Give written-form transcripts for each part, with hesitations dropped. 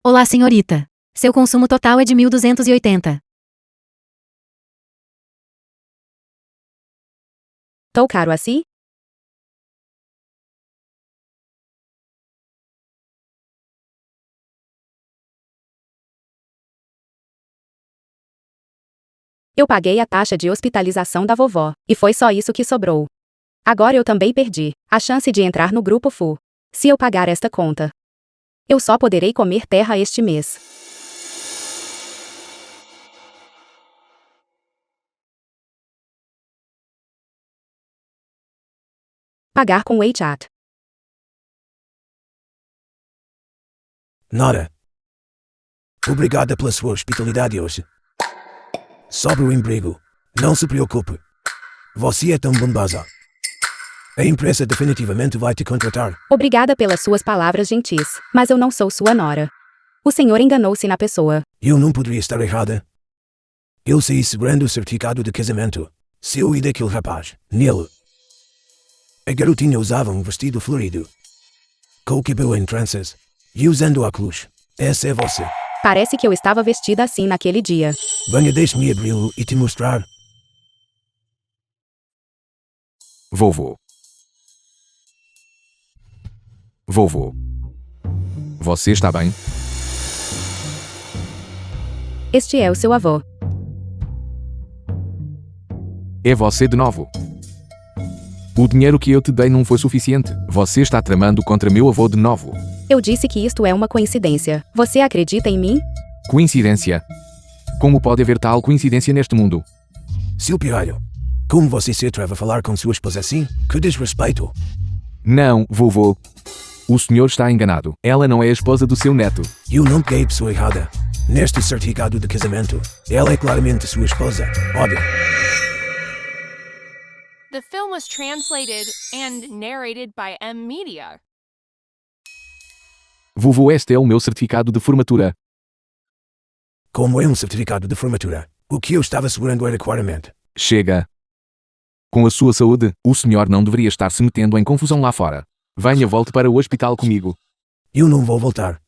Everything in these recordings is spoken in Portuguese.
Olá, senhorita. Seu consumo total é de 1.280. Tão caro assim? Eu paguei a taxa de hospitalização da vovó, e foi só isso que sobrou. Agora eu também perdi a chance de entrar no grupo FU. Se eu pagar esta conta, eu só poderei comer terra este mês. Pagar com WeChat. Nada. Obrigada pela sua hospitalidade hoje. Sobre o emprego, não se preocupe. Você é tão bondosa. A empresa definitivamente vai te contratar. Obrigada pelas suas palavras gentis, mas eu não sou sua nora. O senhor enganou-se na pessoa. Eu não poderia estar errada. Eu saí segurando o certificado de casamento. Seu e daquele rapaz, nele. A garotinha usava um vestido florido, com o cabelo em tranças, e usando óculos. Essa é você. Parece que eu estava vestida assim naquele dia. Venha, deixe-me abri-lo e te mostrar. Vovô. Vovô. Você está bem? Este é o seu avô. É você de novo. O dinheiro que eu te dei não foi suficiente. Você está tramando contra meu avô de novo. Eu disse que isto é uma coincidência. Você acredita em mim? Coincidência? Como pode haver tal coincidência neste mundo? Seu piolho, como você se atreve a falar com sua esposa assim? Que desrespeito. Não, vovô. O senhor está enganado. Ela não é a esposa do seu neto. Eu não peguei a pessoa errada. Neste certificado de casamento, ela é claramente sua esposa. Óbvio. The film was translated and narrated by M Media. Vovô, este é o meu certificado de formatura. Como é um certificado de formatura, o que eu estava segurando era claramente. Chega. Com a sua saúde, o senhor não deveria estar se metendo em confusão lá fora. Venha, volte para o hospital comigo. Eu não vou voltar.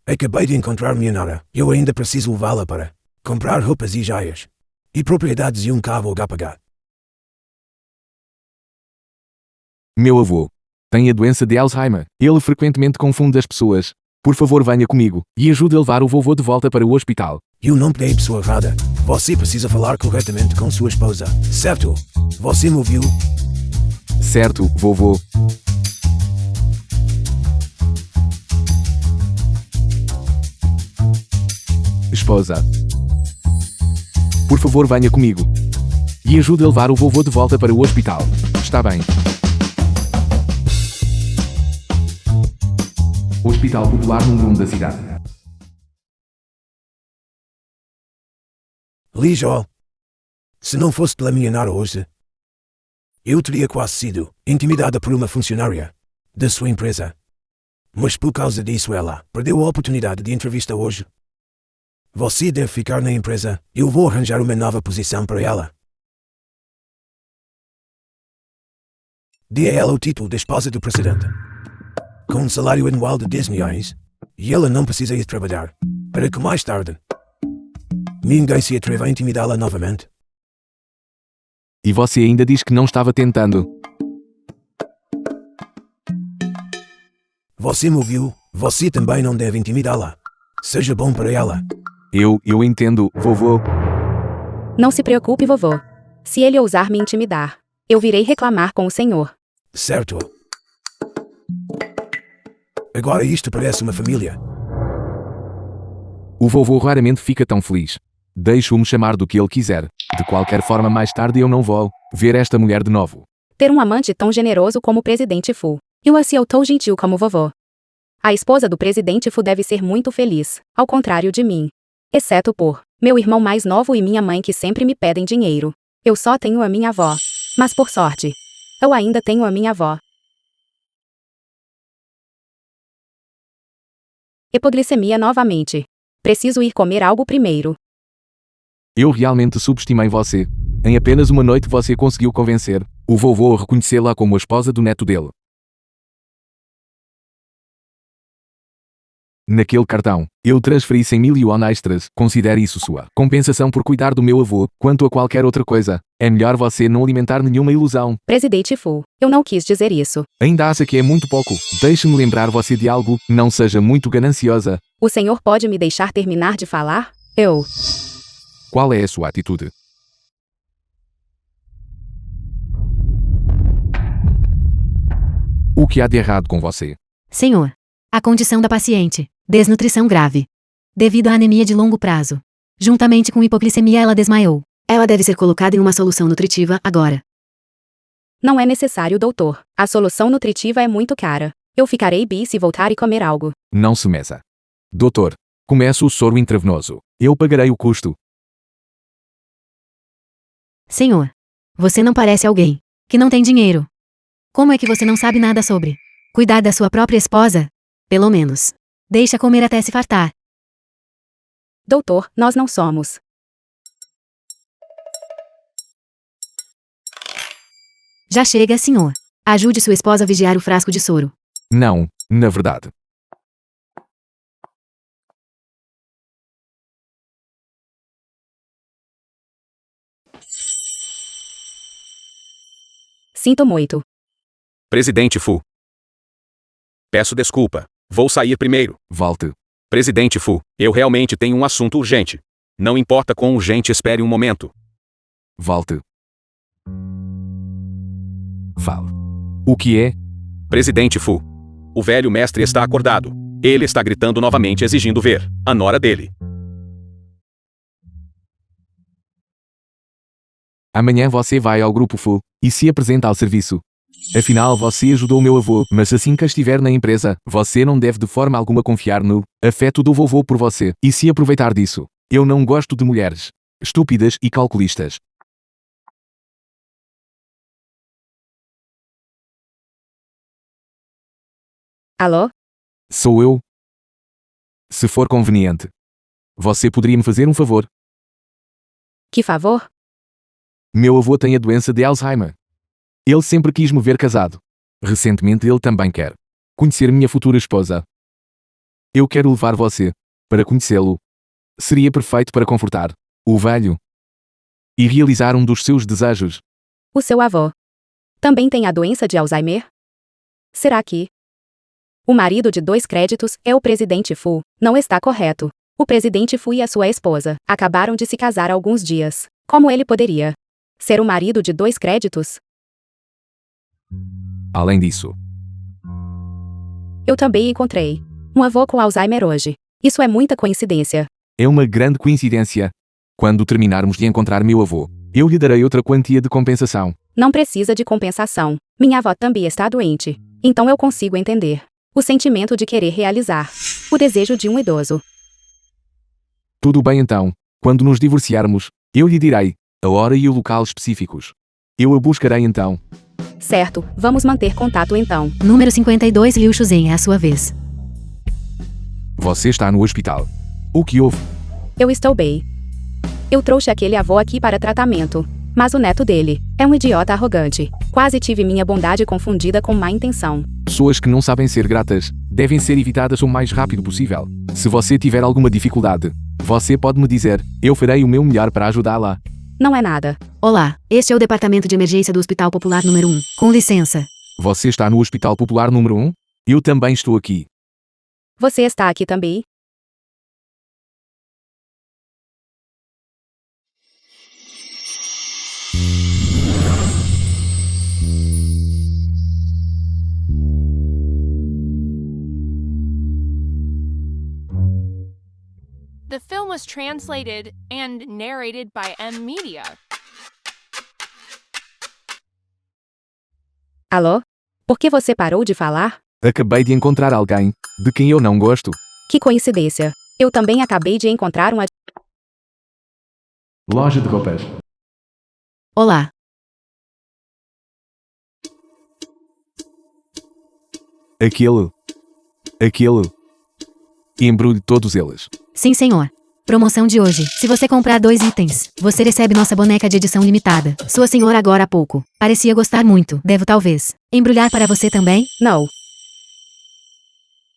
Acabei de encontrar minha nora. Eu ainda preciso levá-la para comprar roupas e joias. E propriedades e um carro a pagar. Meu avô tem a doença de Alzheimer. Ele frequentemente confunde as pessoas. Por favor, venha comigo e ajude a levar o vovô de volta para o hospital. Eu não peguei a pessoa errada. Você precisa falar corretamente com sua esposa, certo? Você me ouviu? Certo, vovô. Esposa. Por favor, venha comigo e ajude a levar o vovô de volta para o hospital. Está bem. Hospital Popular número 1 da cidade. Lee Joel, se não fosse pela minha nora hoje, eu teria quase sido intimidada por uma funcionária da sua empresa. Mas por causa disso ela perdeu a oportunidade de entrevista hoje. Você deve ficar na empresa. Eu vou arranjar uma nova posição para ela. Dê a ela o título de esposa do presidente, com um salário anual de 10 milhões, e ela não precisa ir trabalhar, para que mais tarde ninguém se atreva a intimidá-la novamente. E você ainda diz que não estava tentando. Você me ouviu? Você também não deve intimidá-la. Seja bom para ela. Eu entendo, vovô. Não se preocupe, vovô. Se ele ousar me intimidar, eu virei reclamar com o senhor. Certo. Agora isto parece uma família. O vovô raramente fica tão feliz. Deixo-me chamar do que ele quiser. De qualquer forma, mais tarde eu não vou ver esta mulher de novo. Ter um amante tão generoso como o presidente Fu. E o assim tão gentil como o vovô. A esposa do presidente Fu deve ser muito feliz, ao contrário de mim. Exceto por meu irmão mais novo e minha mãe que sempre me pedem dinheiro. Eu só tenho a minha avó. Mas por sorte, eu ainda tenho a minha avó. Hipoglicemia novamente. Preciso ir comer algo primeiro. Eu realmente subestimei você. Em apenas uma noite você conseguiu convencer o vovô a reconhecê-la como a esposa do neto dele. Naquele cartão, eu transferi 100 mil yuan extras. Considere isso sua compensação por cuidar do meu avô. Quanto a qualquer outra coisa, é melhor você não alimentar nenhuma ilusão. Presidente Fu, eu não quis dizer isso. Ainda acha que é muito pouco? Deixe-me lembrar você de algo. Não seja muito gananciosa. O senhor pode me deixar terminar de falar? Qual é a sua atitude? O que há de errado com você? Senhor. A condição da paciente. Desnutrição grave. Devido à anemia de longo prazo. Juntamente com hipoglicemia, ela desmaiou. Ela deve ser colocada em uma solução nutritiva agora. Não é necessário, doutor. A solução nutritiva é muito cara. Eu ficarei bi se voltar e comer algo. Não se meça. Doutor, comece o soro intravenoso. Eu pagarei o custo. Senhor. Você não parece alguém que não tem dinheiro. Como é que você não sabe nada sobre cuidar da sua própria esposa? Pelo menos, deixa comer até se fartar. Doutor, nós não somos. Já chega, senhor. Ajude sua esposa a vigiar o frasco de soro. Não, na verdade. Sinto muito. Presidente Fu. Peço desculpa. Vou sair primeiro. Volte. Presidente Fu, eu realmente tenho um assunto urgente. Não importa quão urgente, espere um momento. Volte. Fale. O que é? Presidente Fu. O velho mestre está acordado. Ele está gritando novamente, exigindo ver a nora dele. Amanhã você vai ao grupo Fu e se apresenta ao serviço. Afinal, você ajudou meu avô, mas assim que estiver na empresa, você não deve de forma alguma confiar no afeto do vovô por você e se aproveitar disso. Eu não gosto de mulheres estúpidas e calculistas. Alô? Sou eu. Se for conveniente, você poderia me fazer um favor? Que favor? Meu avô tem a doença de Alzheimer. Ele sempre quis me ver casado. Recentemente ele também quer conhecer minha futura esposa. Eu quero levar você para conhecê-lo. Seria perfeito para confortar o velho e realizar um dos seus desejos. O seu avô também tem a doença de Alzheimer? Será que o marido de 2 créditos é o presidente Fu? Não está correto. O presidente Fu e a sua esposa acabaram de se casar há alguns dias. Como ele poderia ser o marido de 2 créditos? Além disso, Eu também encontrei um avô com Alzheimer hoje. Isso é muita coincidência. é uma grande coincidência. Quando terminarmos de encontrar meu avô, eu lhe darei outra quantia de compensação. Não precisa de compensação. Minha avó também está doente. Então eu consigo entender o sentimento de querer realizar o desejo de um idoso. Tudo bem então. Quando nos divorciarmos, eu lhe direi a hora e o local específicos. Eu a buscarei então. Certo, vamos manter contato então. Número 52, Liu Shuzhen, é a sua vez. Você está no hospital. O que houve? Eu estou bem. Eu trouxe aquele avô aqui para tratamento. Mas o neto dele é um idiota arrogante. Quase tive minha bondade confundida com má intenção. Pessoas que não sabem ser gratas devem ser evitadas o mais rápido possível. Se você tiver alguma dificuldade, você pode me dizer. Eu farei o meu melhor para ajudá-la. Não é nada. Olá, este é o departamento de emergência do Hospital Popular número 1. Com licença. Você está no Hospital Popular número 1? Eu também estou aqui. Você está aqui também? The film was translated and narrated by M Media. Alô? Por que você parou de falar? Acabei de encontrar alguém de quem eu não gosto. Que coincidência. Eu também acabei de encontrar uma... Loja de roupas. Olá. Aquele. Embrulhe todos eles. Sim, senhor. Promoção de hoje. Se você comprar 2 itens, você recebe nossa boneca de edição limitada. Sua senhora agora há pouco parecia gostar muito. Devo talvez embrulhar para você também? Não.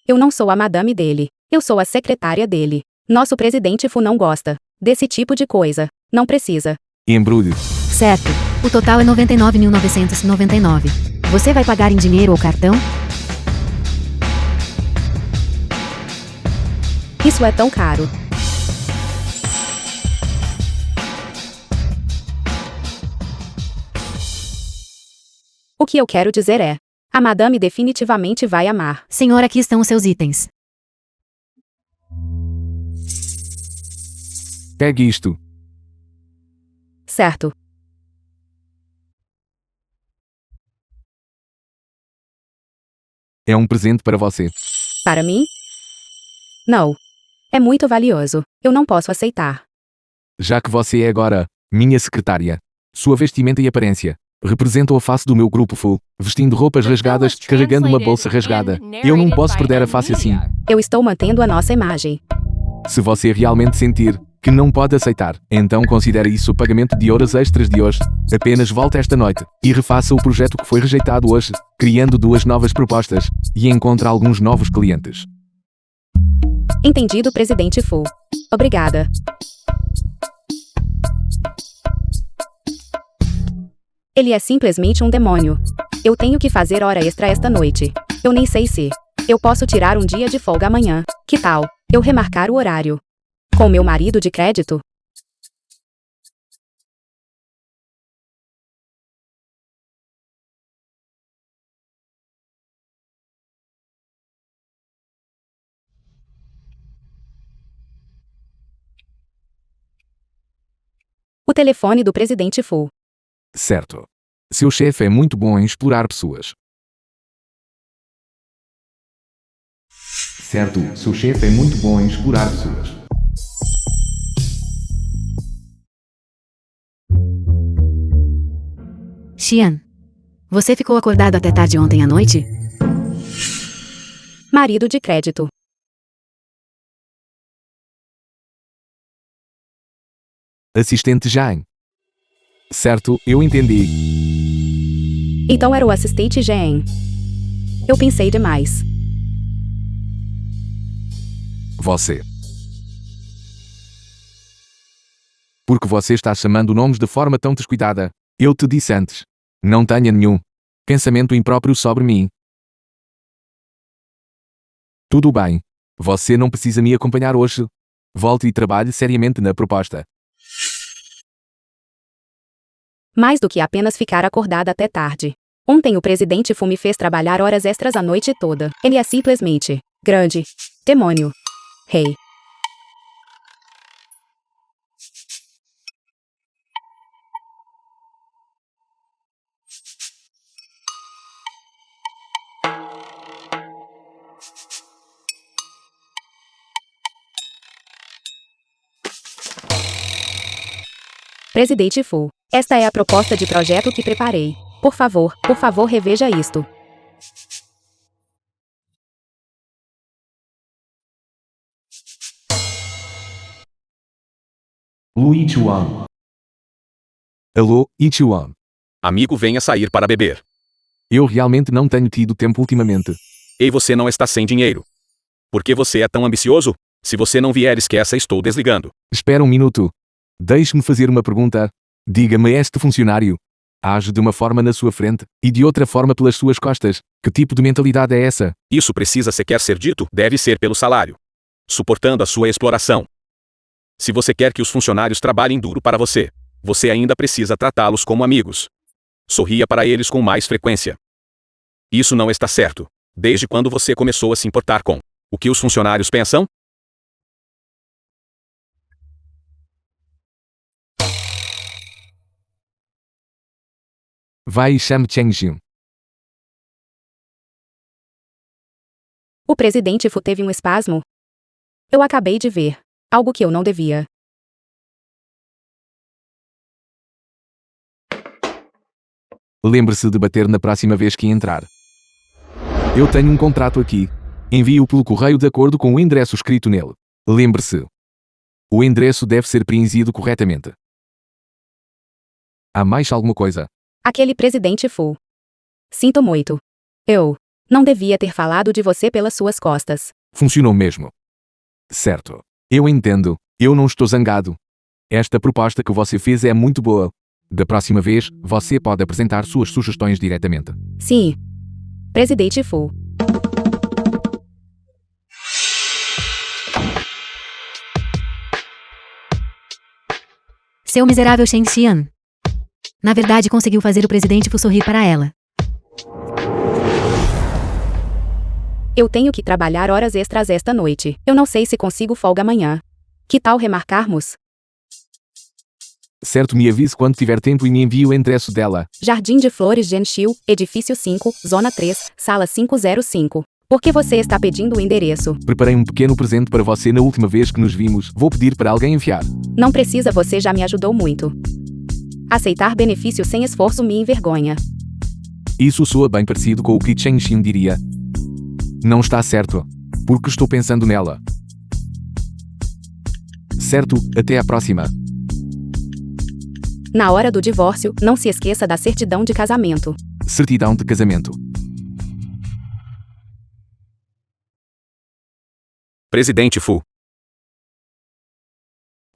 Eu não sou a madame dele. Eu sou a secretária dele. Nosso presidente Fu não gosta desse tipo de coisa. Não precisa. Embrulho. Certo. O total é 99.999. Você vai pagar em dinheiro ou cartão? Isso é tão caro. O que eu quero dizer é: a madame definitivamente vai amar. Senhora, aqui estão os seus itens. Pegue isto. Certo. É um presente para você. Para mim? Não. É muito valioso. Eu não posso aceitar. Já que você é agora minha secretária, sua vestimenta e aparência representam a face do meu grupo Fu, vestindo roupas rasgadas, carregando uma bolsa rasgada. Eu não posso perder a face assim. Eu estou mantendo a nossa imagem. Se você realmente sentir que não pode aceitar, então considere isso o pagamento de horas extras de hoje. Apenas volte esta noite e refaça o projeto que foi rejeitado hoje, criando 2 novas propostas, e encontre alguns novos clientes. Entendido, presidente Fu. Obrigada. Ele é simplesmente um demônio. Eu tenho que fazer hora extra esta noite. Eu nem sei se eu posso tirar um dia de folga amanhã. Que tal eu remarcar o horário com meu marido de crédito? O telefone do presidente Fu. Certo. Seu chefe é muito bom em explorar pessoas. Certo, seu chefe é muito bom em explorar pessoas. Xian. Você ficou acordado até tarde ontem à noite? Marido de crédito. Assistente Jane. Certo, eu entendi. Então era o assistente Jean. Eu pensei demais. Você. Porque você está chamando nomes de forma tão descuidada. Eu te disse antes. Não tenha nenhum pensamento impróprio sobre mim. Tudo bem. Você não precisa me acompanhar hoje. Volte e trabalhe seriamente na proposta. Mais do que apenas ficar acordada até tarde. Ontem o presidente Fu me fez trabalhar horas extras a noite toda. Ele é simplesmente grande demônio. Rei. Presidente Fu, esta é a proposta de projeto que preparei. Por favor, reveja isto. Lui Chuan. Alô, Ichuan. Amigo, venha sair para beber. Eu realmente não tenho tido tempo ultimamente. E você não está sem dinheiro. Por que você é tão ambicioso? Se você não vier, esqueça, estou desligando. Espera um minuto. Deixe-me fazer uma pergunta. Diga-me, este funcionário age de uma forma na sua frente e de outra forma pelas suas costas. Que tipo de mentalidade é essa? Isso precisa sequer ser dito, deve ser pelo salário. Suportando a sua exploração. Se você quer que os funcionários trabalhem duro para você, você ainda precisa tratá-los como amigos. Sorria para eles com mais frequência. Isso não está certo. Desde quando você começou a se importar com o que os funcionários pensam? Vai e chame Chengjun. O presidente Fu teve um espasmo. Eu acabei de ver algo que eu não devia. Lembre-se de bater na próxima vez que entrar. Eu tenho um contrato aqui. Envie-o pelo correio de acordo com o endereço escrito nele. Lembre-se. O endereço deve ser preenchido corretamente. Há mais alguma coisa? Aquele presidente Fu. Sinto muito. Eu não devia ter falado de você pelas suas costas. Funcionou mesmo. Certo. Eu entendo. Eu não estou zangado. Esta proposta que você fez é muito boa. Da próxima vez, você pode apresentar suas sugestões diretamente. Sim. Presidente Fu. Seu miserável Shen Xian. Na verdade, conseguiu fazer o presidente Fu sorrir para ela. Eu tenho que trabalhar horas extras esta noite. Eu não sei se consigo folga amanhã. Que tal remarcarmos? Certo, me avise quando tiver tempo e me envie o endereço dela. Jardim de Flores Gentil, Edifício 5, Zona 3, Sala 505. Por que você está pedindo o endereço? Preparei um pequeno presente para você na última vez que nos vimos. Vou pedir para alguém enviar. Não precisa, você já me ajudou muito. Aceitar benefício sem esforço me envergonha. Isso soa bem parecido com o que Chen Xin diria. Não está certo. Porque estou pensando nela. Certo, até a próxima. Na hora do divórcio, não se esqueça da certidão de casamento. Certidão de casamento. Presidente Fu.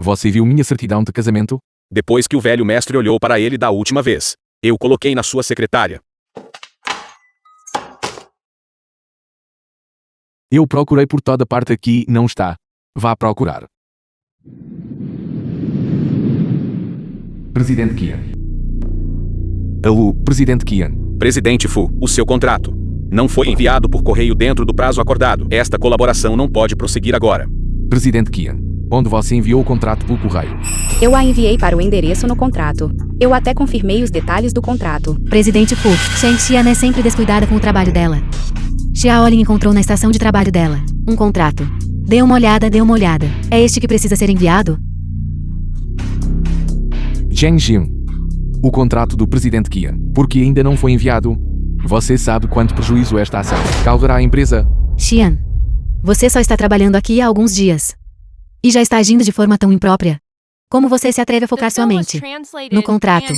Você viu minha certidão de casamento? Depois que o velho mestre olhou para ele da última vez, eu coloquei na sua secretária. Eu procurei por toda parte aqui e não está. Vá procurar. Presidente Qian. Alô, Presidente Qian. Presidente Fu, o seu contrato não foi enviado por correio dentro do prazo acordado. Esta colaboração não pode prosseguir agora. Presidente Qian. Onde você enviou o contrato pelo correio? Eu a enviei para o endereço no contrato. Eu até confirmei os detalhes do contrato. Presidente Fu, Shen Xian é sempre descuidada com o trabalho dela. Xiaolin encontrou na estação de trabalho dela um contrato. Dê uma olhada, dê uma olhada. É este que precisa ser enviado? Zheng Jin. O contrato do Presidente Qian. Porque ainda não foi enviado? Você sabe quanto prejuízo esta ação causará à empresa? Xian, você só está trabalhando aqui há alguns dias. E já está agindo de forma tão imprópria. Como você se atreve a focar sua mente no contrato?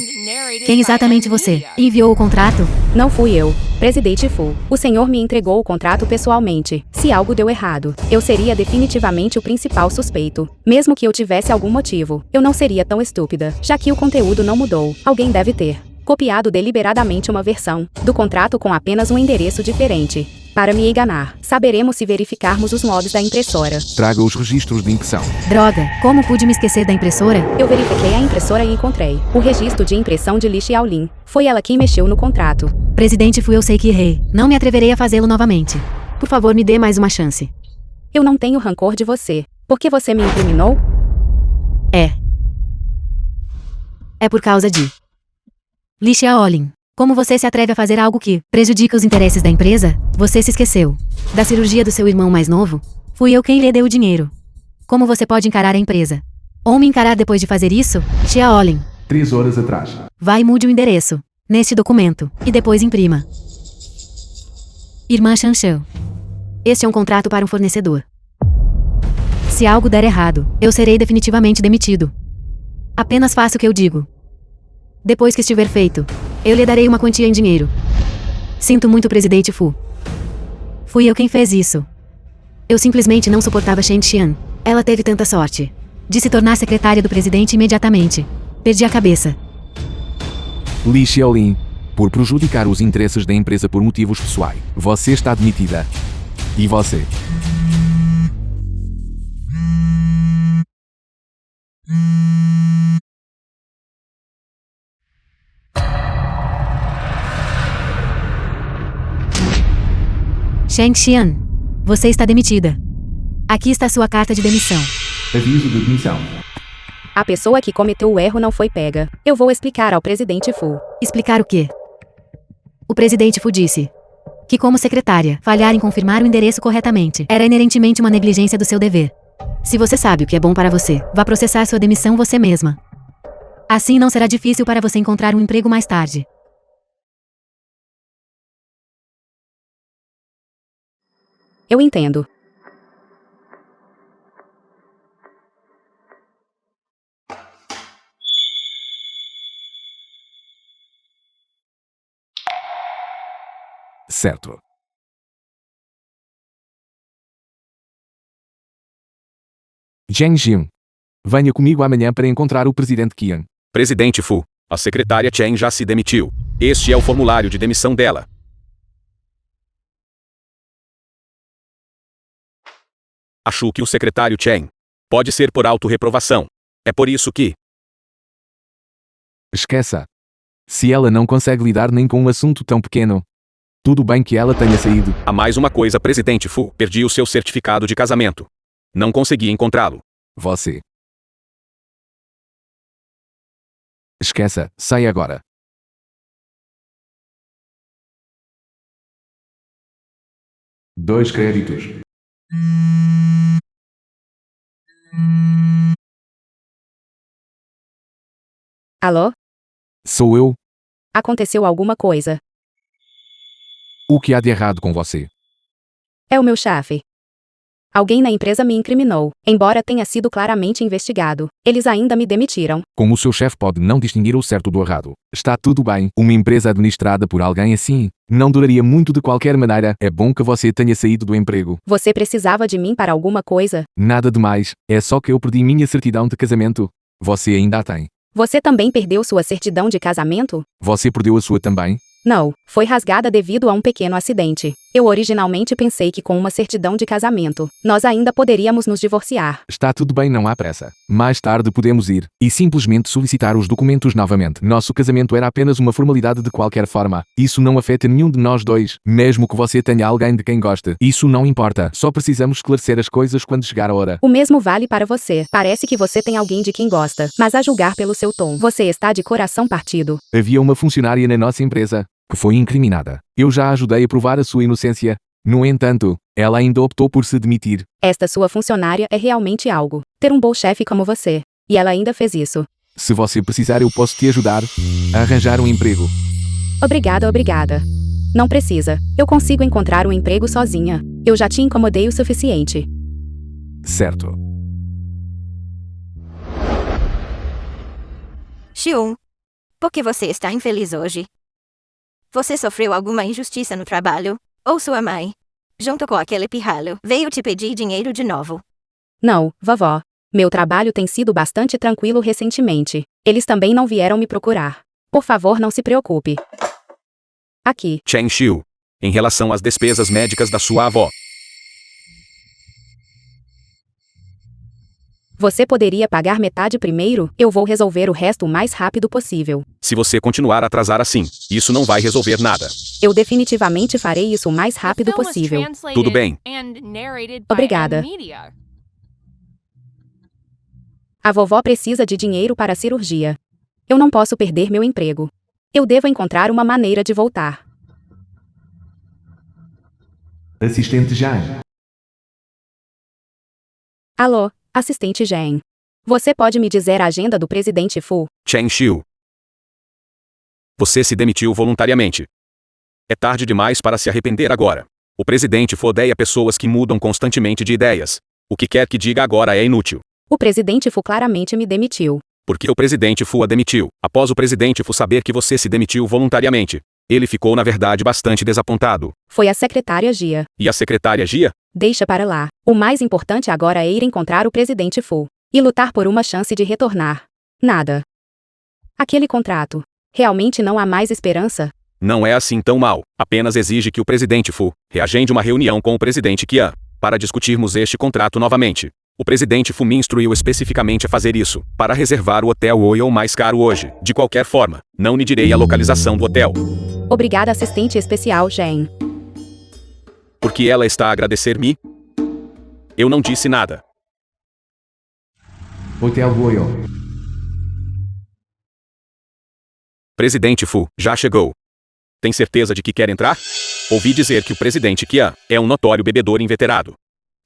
Quem exatamente você? Enviou o contrato? Não fui eu. Presidente Fu, o senhor me entregou o contrato pessoalmente. Se algo deu errado, eu seria definitivamente o principal suspeito. Mesmo que eu tivesse algum motivo, eu não seria tão estúpida, já que o conteúdo não mudou. Alguém deve ter copiado deliberadamente uma versão do contrato com apenas um endereço diferente. Para me enganar, saberemos se verificarmos os logs da impressora. Traga os registros de impressão. Droga, como pude me esquecer da impressora? Eu verifiquei a impressora e encontrei o registro de impressão de Li Xiaolin. Foi ela quem mexeu no contrato. Presidente Fu, eu sei que errei. Não me atreverei a fazê-lo novamente. Por favor, me dê mais uma chance. Eu não tenho rancor de você. Por que você me incriminou? É por causa de Li Xiaolin. Como você se atreve a fazer algo que prejudica os interesses da empresa? Você se esqueceu da cirurgia do seu irmão mais novo? Fui eu quem lhe deu o dinheiro. Como você pode encarar a empresa? Ou me encarar depois de fazer isso? Xiaolin. 3 horas atrás. Vá e mude o endereço neste documento e depois imprima. Irmã Shanshan. Este é um contrato para um fornecedor. Se algo der errado, eu serei definitivamente demitido. Apenas faça o que eu digo. Depois que estiver feito, eu lhe darei uma quantia em dinheiro. Sinto muito, Presidente Fu. Fui eu quem fez isso. Eu simplesmente não suportava Shen Xian. Ela teve tanta sorte de se tornar secretária do presidente imediatamente. Perdi a cabeça. Li Xiaolin. Por prejudicar os interesses da empresa por motivos pessoais. Você está demitida. E você? Shen Xian, você está demitida. Aqui está sua carta de demissão. Aviso de demissão. A pessoa que cometeu o erro não foi pega. Eu vou explicar ao presidente Fu. Explicar o quê? O presidente Fu disse que, como secretária, falhar em confirmar o endereço corretamente era inerentemente uma negligência do seu dever. Se você sabe o que é bom para você, vá processar sua demissão você mesma. Assim não será difícil para você encontrar um emprego mais tarde. Eu entendo. Certo. Zhang Jian. Venha comigo amanhã para encontrar o presidente Qian. Presidente Fu, a secretária Chen já se demitiu. Este é o formulário de demissão dela. Acho que o secretário Chen pode ser por autorreprovação. É por isso que... Esqueça. Se ela não consegue lidar nem com um assunto tão pequeno, tudo bem que ela tenha saído. Há mais uma coisa, presidente Fu. Perdi o seu certificado de casamento. Não consegui encontrá-lo. Você. Esqueça, sai agora. Dois créditos. Alô? Sou eu? Aconteceu alguma coisa. O que há de errado com você? É o meu chefe. Alguém na empresa me incriminou, embora tenha sido claramente investigado. Eles ainda me demitiram. Como o seu chefe pode não distinguir o certo do errado? Está tudo bem. Uma empresa administrada por alguém assim não duraria muito de qualquer maneira. É bom que você tenha saído do emprego. Você precisava de mim para alguma coisa? Nada demais. É só que eu perdi minha certidão de casamento. Você ainda a tem. Você também perdeu sua certidão de casamento? Você perdeu a sua também? Não, foi rasgada devido a um pequeno acidente. Eu originalmente pensei que com uma certidão de casamento, nós ainda poderíamos nos divorciar. Está tudo bem, não há pressa. Mais tarde podemos ir e simplesmente solicitar os documentos novamente. Nosso casamento era apenas uma formalidade de qualquer forma. Isso não afeta nenhum de nós dois. Mesmo que você tenha alguém de quem goste, isso não importa. Só precisamos esclarecer as coisas quando chegar a hora. O mesmo vale para você. Parece que você tem alguém de quem gosta, mas a julgar pelo seu tom, você está de coração partido. Havia uma funcionária na nossa empresa que foi incriminada. Eu já ajudei a provar a sua inocência. No entanto, ela ainda optou por se demitir. Esta sua funcionária é realmente algo. Ter um bom chefe como você. E ela ainda fez isso. Se você precisar, eu posso te ajudar a arranjar um emprego. Obrigada. Não precisa. Eu consigo encontrar um emprego sozinha. Eu já te incomodei o suficiente. Certo. Xion, por que você está infeliz hoje? Você sofreu alguma injustiça no trabalho? Ou sua mãe, junto com aquele pirralho, veio te pedir dinheiro de novo? Não, vovó. Meu trabalho tem sido bastante tranquilo recentemente. Eles também não vieram me procurar. Por favor, não se preocupe. Aqui. Chen Xiu, em relação às despesas médicas da sua avó. Você poderia pagar metade primeiro? Eu vou resolver o resto o mais rápido possível. Se você continuar a atrasar assim, isso não vai resolver nada. Eu definitivamente farei isso o mais The rápido film was possível. translated Tudo bem. and narrated by Obrigada. M-Media. A vovó precisa de dinheiro para a cirurgia. Eu não posso perder meu emprego. Eu devo encontrar uma maneira de voltar. Assistente Jane. Alô, assistente Jen. Você pode me dizer a agenda do presidente Fu? Chen Xiu. Você se demitiu voluntariamente. É tarde demais para se arrepender agora. O presidente Fu odeia pessoas que mudam constantemente de ideias. O que quer que diga agora é inútil. O presidente Fu claramente me demitiu. Porque o presidente Fu a demitiu. Após o presidente Fu saber que você se demitiu voluntariamente, ele ficou na verdade bastante desapontado. Foi a secretária Gia. E a secretária Gia? Deixa para lá. O mais importante agora é ir encontrar o presidente Fu. E lutar por uma chance de retornar. Nada. Aquele contrato. Realmente não há mais esperança? Não é assim tão mal. Apenas exige que o presidente Fu reagende uma reunião com o presidente Qian para discutirmos este contrato novamente. O presidente Fu me instruiu especificamente a fazer isso, para reservar o hotel Royal mais caro hoje. De qualquer forma, não lhe direi a localização do hotel. Obrigada, assistente especial Jen. Porque ela está a agradecer-me? Eu não disse nada. Hotel Royal. Presidente Fu, já chegou. Tem certeza de que quer entrar? Ouvi dizer que o presidente Qian é um notório bebedor inveterado.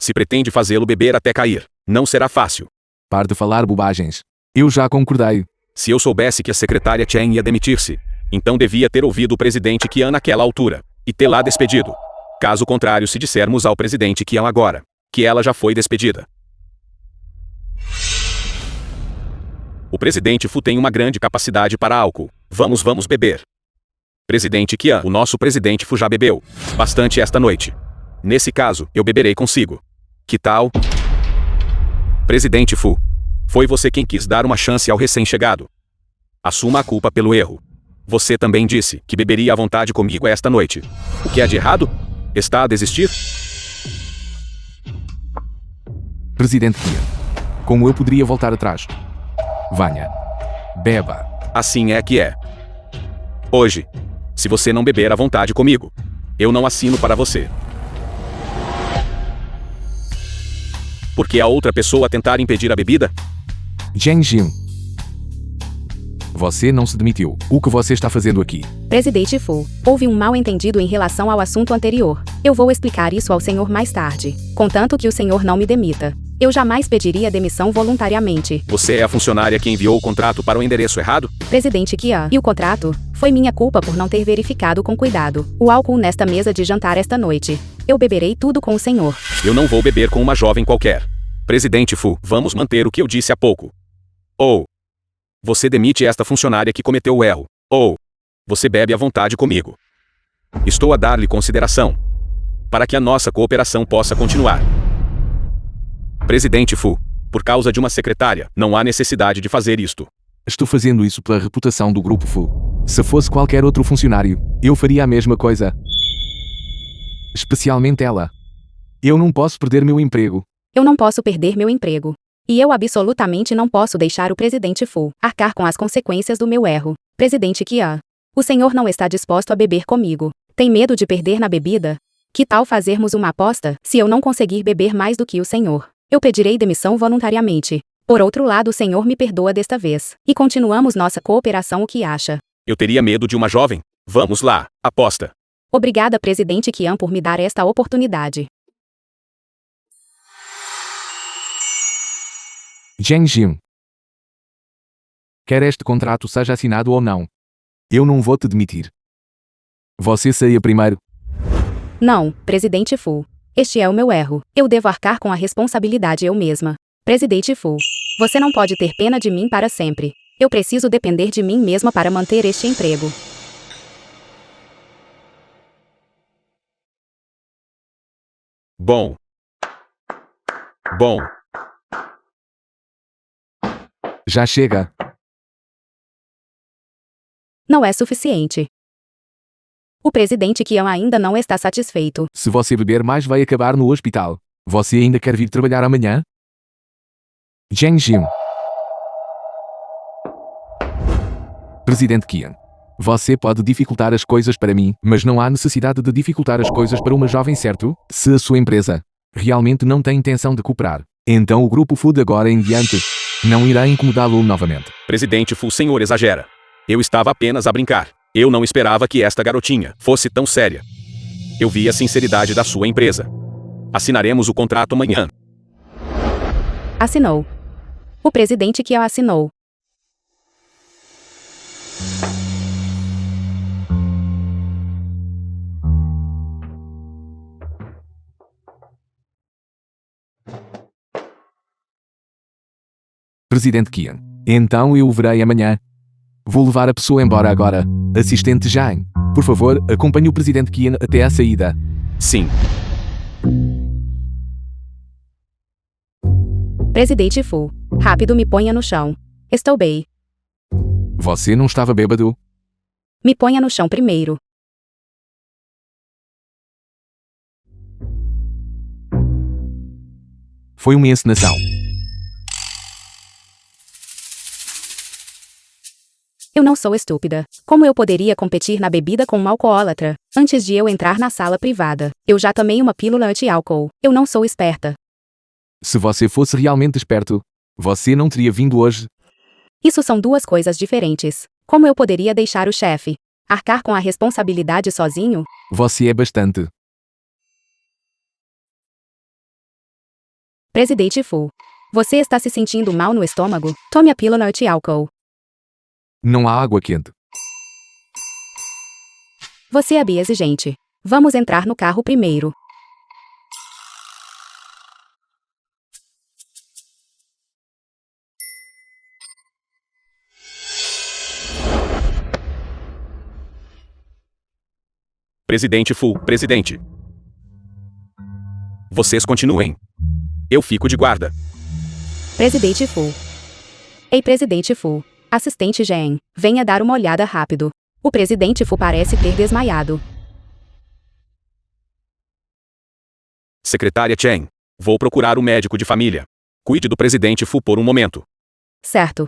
Se pretende fazê-lo beber até cair, não será fácil. Pare de falar bobagens. Eu já concordei. Se eu soubesse que a secretária Chen ia demitir-se, então devia ter ouvido o presidente Qian naquela altura, e tê-la despedido. Caso contrário, se dissermos ao presidente Qian agora, que ela já foi despedida. O presidente Fu tem uma grande capacidade para álcool. Vamos beber. Presidente Qian, o nosso presidente Fu já bebeu bastante esta noite. Nesse caso, eu beberei consigo. Que tal? Presidente Fu. Foi você quem quis dar uma chance ao recém-chegado. Assuma a culpa pelo erro. Você também disse que beberia à vontade comigo esta noite. O que há de errado? Está a desistir? Presidente Kia. Como eu poderia voltar atrás? Venha. Beba. Assim é que é. Hoje, se você não beber à vontade comigo, eu não assino para você. Por que a outra pessoa tentar impedir a bebida? Zheng Jin. Você não se demitiu. O que você está fazendo aqui? Presidente Fu, houve um mal-entendido em relação ao assunto anterior. Eu vou explicar isso ao senhor mais tarde. Contanto que o senhor não me demita. Eu jamais pediria demissão voluntariamente. Você é a funcionária que enviou o contrato para o endereço errado? Presidente Kia, e o contrato? Foi minha culpa por não ter verificado com cuidado o álcool nesta mesa de jantar esta noite. Eu beberei tudo com o senhor. Eu não vou beber com uma jovem qualquer. Presidente Fu, vamos manter o que eu disse há pouco. Ou você demite esta funcionária que cometeu o erro. Ou você bebe à vontade comigo. Estou a dar-lhe consideração para que a nossa cooperação possa continuar. Presidente Fu, por causa de uma secretária, não há necessidade de fazer isto. Estou fazendo isso pela reputação do Grupo Fu. Se fosse qualquer outro funcionário, eu faria a mesma coisa. Especialmente ela. Eu não posso perder meu emprego. Eu não posso perder meu emprego. E eu absolutamente não posso deixar o presidente Fu arcar com as consequências do meu erro. Presidente Kia, o senhor não está disposto a beber comigo. Tem medo de perder na bebida? Que tal fazermos uma aposta? Se eu não conseguir beber mais do que o senhor, eu pedirei demissão voluntariamente. Por outro lado, o senhor me perdoa desta vez. E continuamos nossa cooperação, o que acha? Eu teria medo de uma jovem? Vamos lá, aposta. Obrigada, presidente Kian, por me dar esta oportunidade. Zheng Jin. Quer este contrato seja assinado ou não. Eu não vou te demitir. Você saia primeiro. Não, presidente Fu. Este é o meu erro. Eu devo arcar com a responsabilidade eu mesma. Presidente Fu, você não pode ter pena de mim para sempre. Eu preciso depender de mim mesma para manter este emprego. Bom. Já chega. Não é suficiente. O presidente Kian ainda não está satisfeito. Se você beber mais, vai acabar no hospital. Você ainda quer vir trabalhar amanhã? Zheng Jin. Presidente Kian. Você pode dificultar as coisas para mim, mas não há necessidade de dificultar as coisas para uma jovem, certo? Se a sua empresa realmente não tem intenção de cooperar, então o Grupo Fu de agora em diante não irá incomodá-lo novamente. Presidente Fu, senhor exagera. Eu estava apenas a brincar. Eu não esperava que esta garotinha fosse tão séria. Eu vi a sinceridade da sua empresa. Assinaremos o contrato amanhã. Assinou. O presidente Kian assinou. Presidente Kian. Então eu o verei amanhã. Vou levar a pessoa embora agora. Assistente Zhang, por favor, acompanhe o Presidente Kian até a saída. Sim. Presidente Fu, rápido, me ponha no chão. Estou bem. Você não estava bêbado? Me ponha no chão primeiro. Foi uma encenação. Eu não sou estúpida. Como eu poderia competir na bebida com um alcoólatra? Antes de eu entrar na sala privada, eu já tomei uma pílula anti-álcool. Eu não sou esperta. Se você fosse realmente esperto, você não teria vindo hoje. Isso são duas coisas diferentes. Como eu poderia deixar o chefe arcar com a responsabilidade sozinho? Você é bastante. Presidente Fu, você está se sentindo mal no estômago? Tome a pílula anti-álcool. Não há água quente. Você é bem exigente. Vamos entrar no carro primeiro. Presidente Fu, presidente. Vocês continuem. Eu fico de guarda. Presidente Fu. Ei, Presidente Fu. Assistente Jen, venha dar uma olhada rápido. O Presidente Fu parece ter desmaiado. Secretária Chen. Vou procurar o médico de família. Cuide do presidente Fu por um momento. Certo.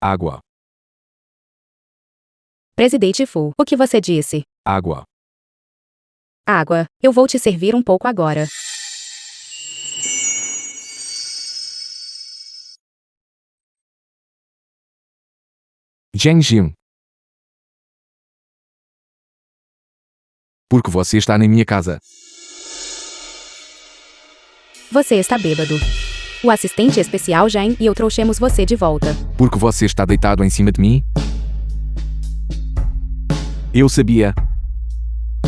Água. Presidente Fu, o que você disse? Água. Água, eu vou te servir um pouco agora. Zheng Jin. Porque você está na minha casa. Você está bêbado. O assistente especial Jen e eu trouxemos você de volta. Porque você está deitado em cima de mim? Eu sabia.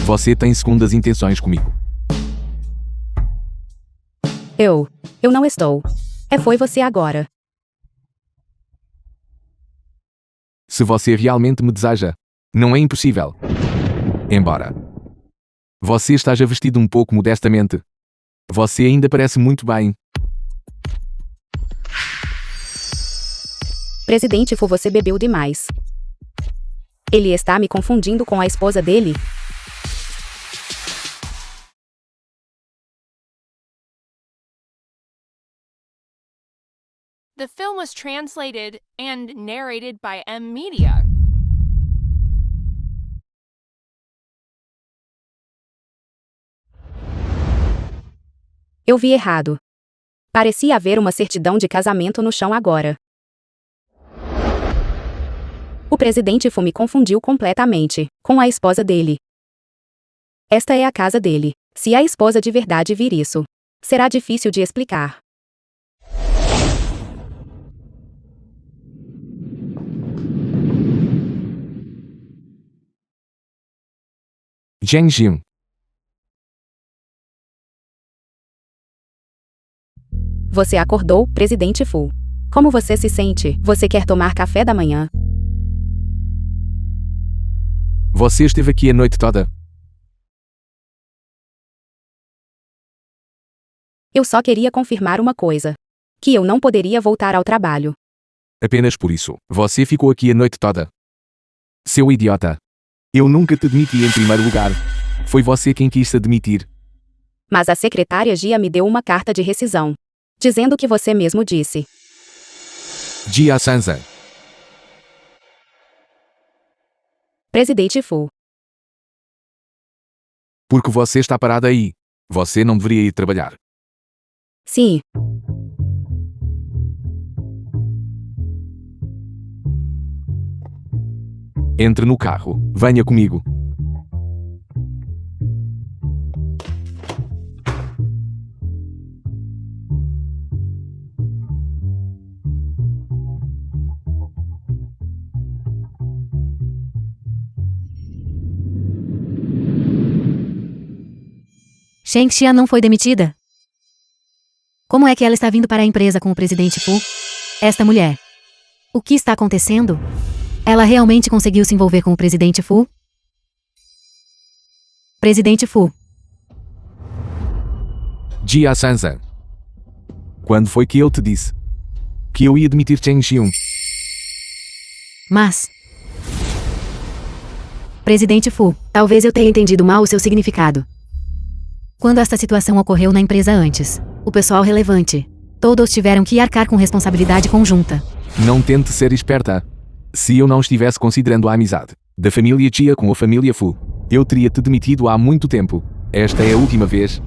Você tem segundas intenções comigo. Eu não estou. Foi você agora. Se você realmente me deseja, não é impossível. Embora você esteja vestido um pouco modestamente, você ainda parece muito bem. Presidente Fu, você bebeu demais. Ele está me confundindo com a esposa dele? The film was translated and narrated by M Media. Eu vi errado. Parecia haver uma certidão de casamento no chão agora. O Presidente Fu me confundiu completamente com a esposa dele. Esta é a casa dele. Se a esposa de verdade vir isso, será difícil de explicar. Zheng Jin. Você acordou, Presidente Fu. Como você se sente? Você quer tomar café da manhã? Você esteve aqui a noite toda. Eu só queria confirmar uma coisa. Que eu não poderia voltar ao trabalho. Apenas por isso, você ficou aqui a noite toda. Seu idiota. Eu nunca te demiti em primeiro lugar. Foi você quem quis se demitir. Mas a secretária Gia me deu uma carta de rescisão. Dizendo o que você mesmo disse. Jia Sanza. Presidente Fu. Porque você está parado aí. Você não deveria ir trabalhar. Sim. Entre no carro. Venha comigo. Sheng Xian não foi demitida? Como é que ela está vindo para a empresa com o presidente Fu? Esta mulher. O que está acontecendo? Ela realmente conseguiu se envolver com o presidente Fu? Presidente Fu. Jia Sanza. Quando foi que eu te disse que eu ia demitir Cheng Xiun? Mas... Presidente Fu, talvez eu tenha entendido mal o seu significado. Quando esta situação ocorreu na empresa antes, o pessoal relevante, todos tiveram que arcar com responsabilidade conjunta. Não tente ser esperta. Se eu não estivesse considerando a amizade da família Jia com a família Fu, eu teria te demitido há muito tempo. Esta é a última vez.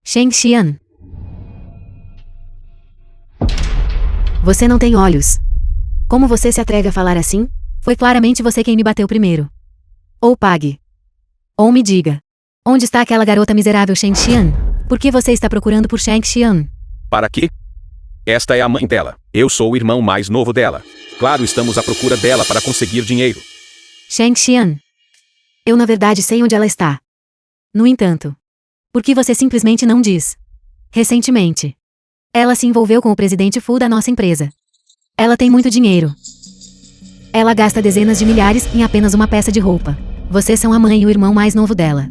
Sheng Xian. Você não tem olhos. Como você se atreve a falar assim? Foi claramente você quem me bateu primeiro. Ou pague. Ou me diga. Onde está aquela garota miserável Sheng Xian? Por que você está procurando por Sheng Xian? Para quê? Esta é a mãe dela. Eu sou o irmão mais novo dela. Claro, estamos à procura dela para conseguir dinheiro. Sheng Xian. Eu na verdade sei onde ela está. No entanto, por que você simplesmente não diz? Recentemente, ela se envolveu com o presidente Fu da nossa empresa. Ela tem muito dinheiro. Ela gasta dezenas de milhares em apenas uma peça de roupa. Vocês são a mãe e o irmão mais novo dela.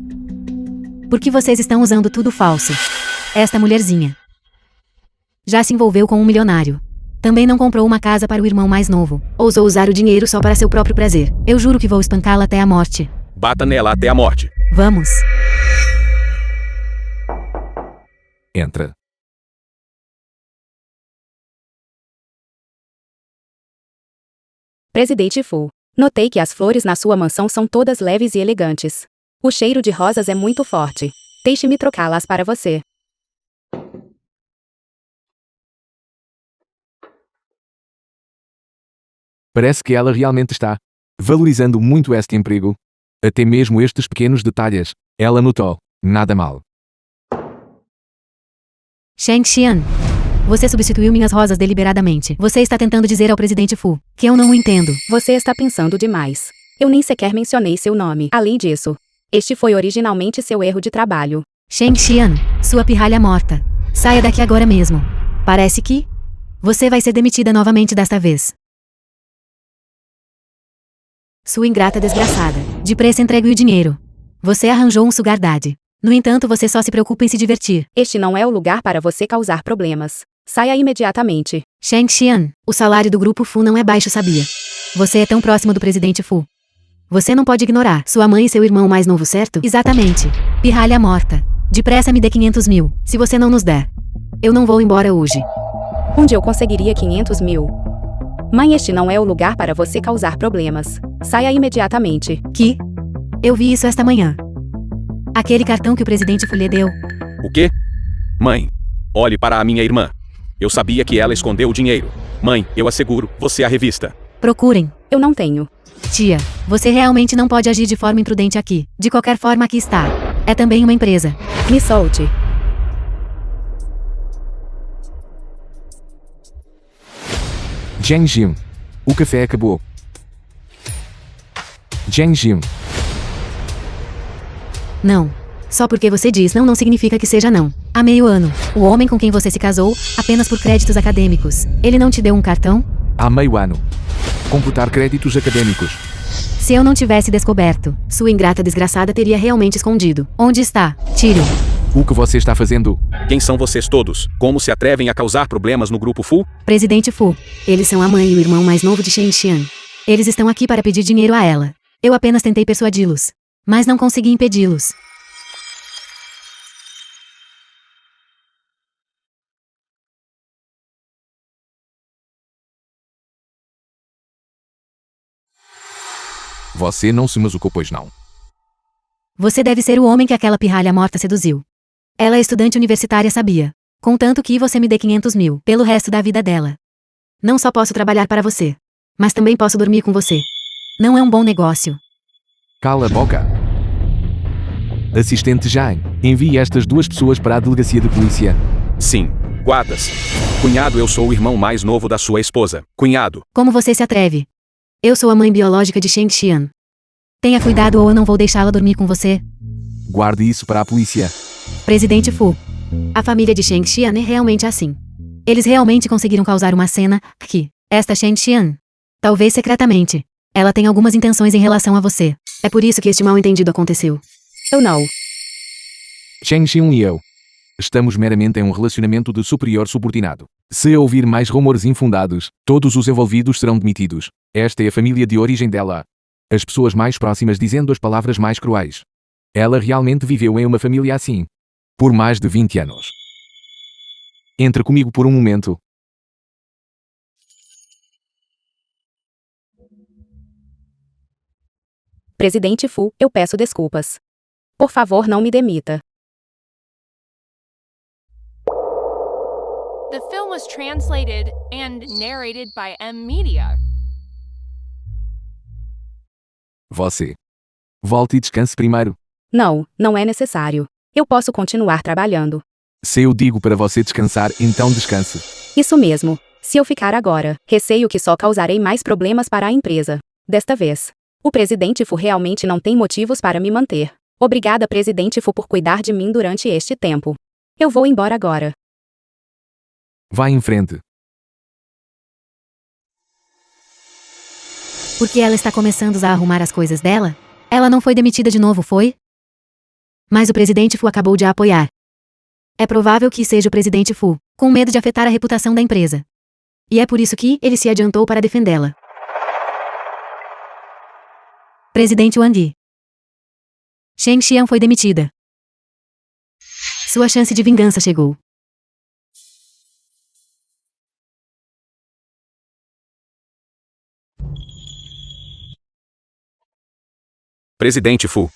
Por que vocês estão usando tudo falso? Esta mulherzinha já se envolveu com um milionário. Também não comprou uma casa para o irmão mais novo. Ousou usar o dinheiro só para seu próprio prazer. Eu juro que vou espancá-la até a morte. Bata nela até a morte. Vamos. Entra. Presidente Fu. Notei que as flores na sua mansão são todas leves e elegantes. O cheiro de rosas é muito forte. Deixe-me trocá-las para você. Parece que ela realmente está valorizando muito este emprego. Até mesmo estes pequenos detalhes. Ela notou. Nada mal. Shang Xian. Você substituiu minhas rosas deliberadamente. Você está tentando dizer ao presidente Fu que eu não o entendo. Você está pensando demais. Eu nem sequer mencionei seu nome. Além disso, este foi originalmente seu erro de trabalho. Shang Xian, sua pirralha morta. Saia daqui agora mesmo. Parece que você vai ser demitida novamente desta vez. Sua ingrata desgraçada. Depressa entregue o dinheiro. Você arranjou um sugar daddy. No entanto, você só se preocupa em se divertir. Este não é o lugar para você causar problemas. Saia imediatamente. Shang Xian, o salário do grupo Fu não é baixo, sabia? Você é tão próximo do presidente Fu. Você não pode ignorar sua mãe e seu irmão mais novo, certo? Exatamente. Pirralha morta. Depressa me dê 500 mil. Se você não nos der, eu não vou embora hoje. Onde eu conseguiria 500 mil? Mãe, este não é o lugar para você causar problemas. Saia imediatamente. Que? Eu vi isso esta manhã. Aquele cartão que o presidente Fu lhe deu. O quê? Mãe, olhe para a minha irmã. Eu sabia que ela escondeu o dinheiro. Mãe, eu asseguro, você a revista. Procurem. Eu não tenho. Tia, você realmente não pode agir de forma imprudente aqui. De qualquer forma, aqui está. É também uma empresa. Me solte. Zhang Jin. O café acabou. Zhang Jin. Não. Só porque você diz não significa que seja não. Há meio ano, o homem com quem você se casou, apenas por créditos acadêmicos, ele não te deu um cartão? Há meio ano. Computar créditos acadêmicos. Se eu não tivesse descoberto, sua ingrata desgraçada teria realmente escondido. Onde está? Tyrion? O que você está fazendo? Quem são vocês todos? Como se atrevem a causar problemas no grupo Fu? Presidente Fu. Eles são a mãe e o irmão mais novo de Shang Xian. Eles estão aqui para pedir dinheiro a ela. Eu apenas tentei persuadi-los, mas não consegui impedi-los. Você não se machucou, pois não? Você deve ser o homem que aquela pirralha morta seduziu. Ela é estudante universitária, sabia? Contanto que você me dê 500 mil pelo resto da vida dela. Não só posso trabalhar para você, mas também posso dormir com você. Não é um bom negócio. Cala a boca. Assistente Jane, envie estas duas pessoas para a delegacia de polícia. Sim, guardas. Cunhado, eu sou o irmão mais novo da sua esposa. Cunhado. Como você se atreve? Eu sou a mãe biológica de Shang Xian. Tenha cuidado ou eu não vou deixá-la dormir com você. Guarde isso para a polícia. Presidente Fu. A família de Shang Xian é realmente assim. Eles realmente conseguiram causar uma cena que esta Shang Xian, talvez secretamente, ela tem algumas intenções em relação a você. É por isso que este mal-entendido aconteceu. Eu não. Shang Xian e eu estamos meramente em um relacionamento de superior subordinado. Se ouvir mais rumores infundados, todos os envolvidos serão demitidos. Esta é a família de origem dela. As pessoas mais próximas dizendo as palavras mais cruéis. Ela realmente viveu em uma família assim. Por mais de 20 anos. Entre comigo por um momento. Presidente Fu, eu peço desculpas. Por favor, não me demita. The film was translated and narrated by M Media. Você. Volte e descanse primeiro. Não, não é necessário. Eu posso continuar trabalhando. Se eu digo para você descansar, então descanse. Isso mesmo. Se eu ficar agora, receio que só causarei mais problemas para a empresa. Desta vez, o presidente Fu realmente não tem motivos para me manter. Obrigada, presidente Fu, por cuidar de mim durante este tempo. Eu vou embora agora. Vá em frente. Porque ela está começando a arrumar as coisas dela? Ela não foi demitida de novo, foi? Mas o presidente Fu acabou de a apoiar. É provável que seja o presidente Fu, com medo de afetar a reputação da empresa. E é por isso que ele se adiantou para defendê-la. Presidente Wang Yi. Shen Xian foi demitida. Sua chance de vingança chegou. Presidente Fu.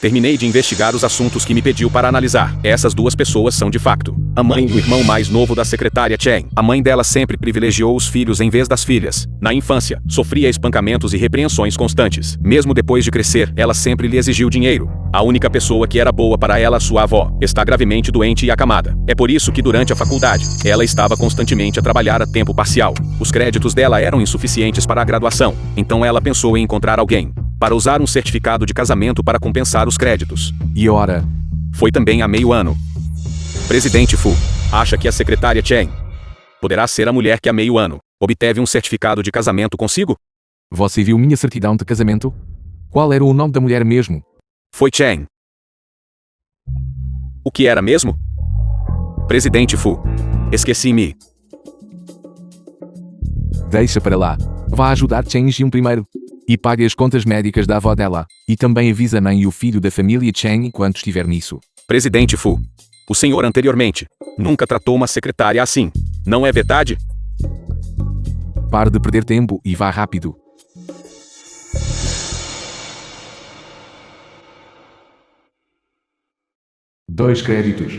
Terminei de investigar os assuntos que me pediu para analisar. Essas duas pessoas são de facto a mãe e o irmão mais novo da secretária Chen. A mãe dela sempre privilegiou os filhos em vez das filhas. Na infância, sofria espancamentos e repreensões constantes. Mesmo depois de crescer, ela sempre lhe exigiu dinheiro. A única pessoa que era boa para ela, sua avó, está gravemente doente e acamada. É por isso que durante a faculdade, ela estava constantemente a trabalhar a tempo parcial. Os créditos dela eram insuficientes para a graduação, então ela pensou em encontrar alguém para usar um certificado de casamento para compensar os créditos. E ora, Foi também há meio ano. Presidente Fu, acha que a secretária Chen poderá ser a mulher que há meio ano obteve um certificado de casamento consigo? você viu minha certidão de casamento? Qual era o nome da mulher mesmo? Foi Chen. O que era mesmo? Presidente Fu, esqueci-me. Deixa para lá. Vá ajudar Chen Xiun primeiro. E pague as contas médicas da avó dela. E também avisa a mãe e o filho da família Chen enquanto estiver nisso. Presidente Fu, o senhor anteriormente nunca tratou uma secretária assim, não é verdade? Pare de perder tempo e vá rápido. Dois créditos.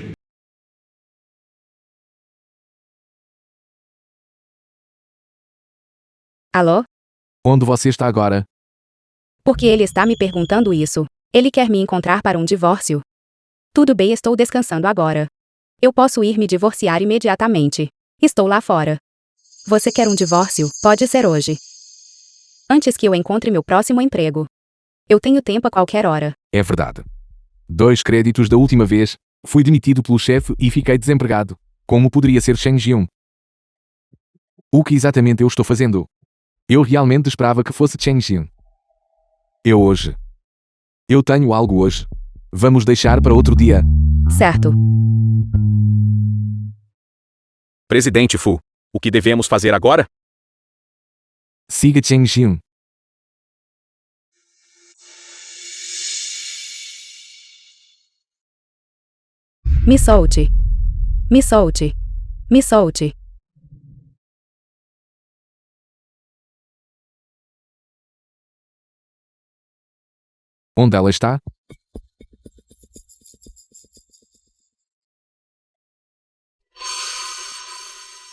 Alô? Onde você está agora? Por que ele está me perguntando isso? Ele quer me encontrar para um divórcio. Tudo bem, estou descansando agora. Eu posso ir me divorciar imediatamente. Estou lá fora. Você quer um divórcio? Pode ser hoje. Antes que eu encontre meu próximo emprego. Eu tenho tempo a qualquer hora. É verdade. 2 créditos da última vez. Fui demitido pelo chefe e fiquei desempregado. Como poderia ser Shen Jiun? O que exatamente eu estou fazendo? Eu realmente esperava que fosse Shen Jiun. Eu tenho algo hoje. Vamos deixar para outro dia. Certo. Presidente Fu, o que devemos fazer agora? Siga Shen Jiun. Me solte. Me solte. Me solte. Onde ela está?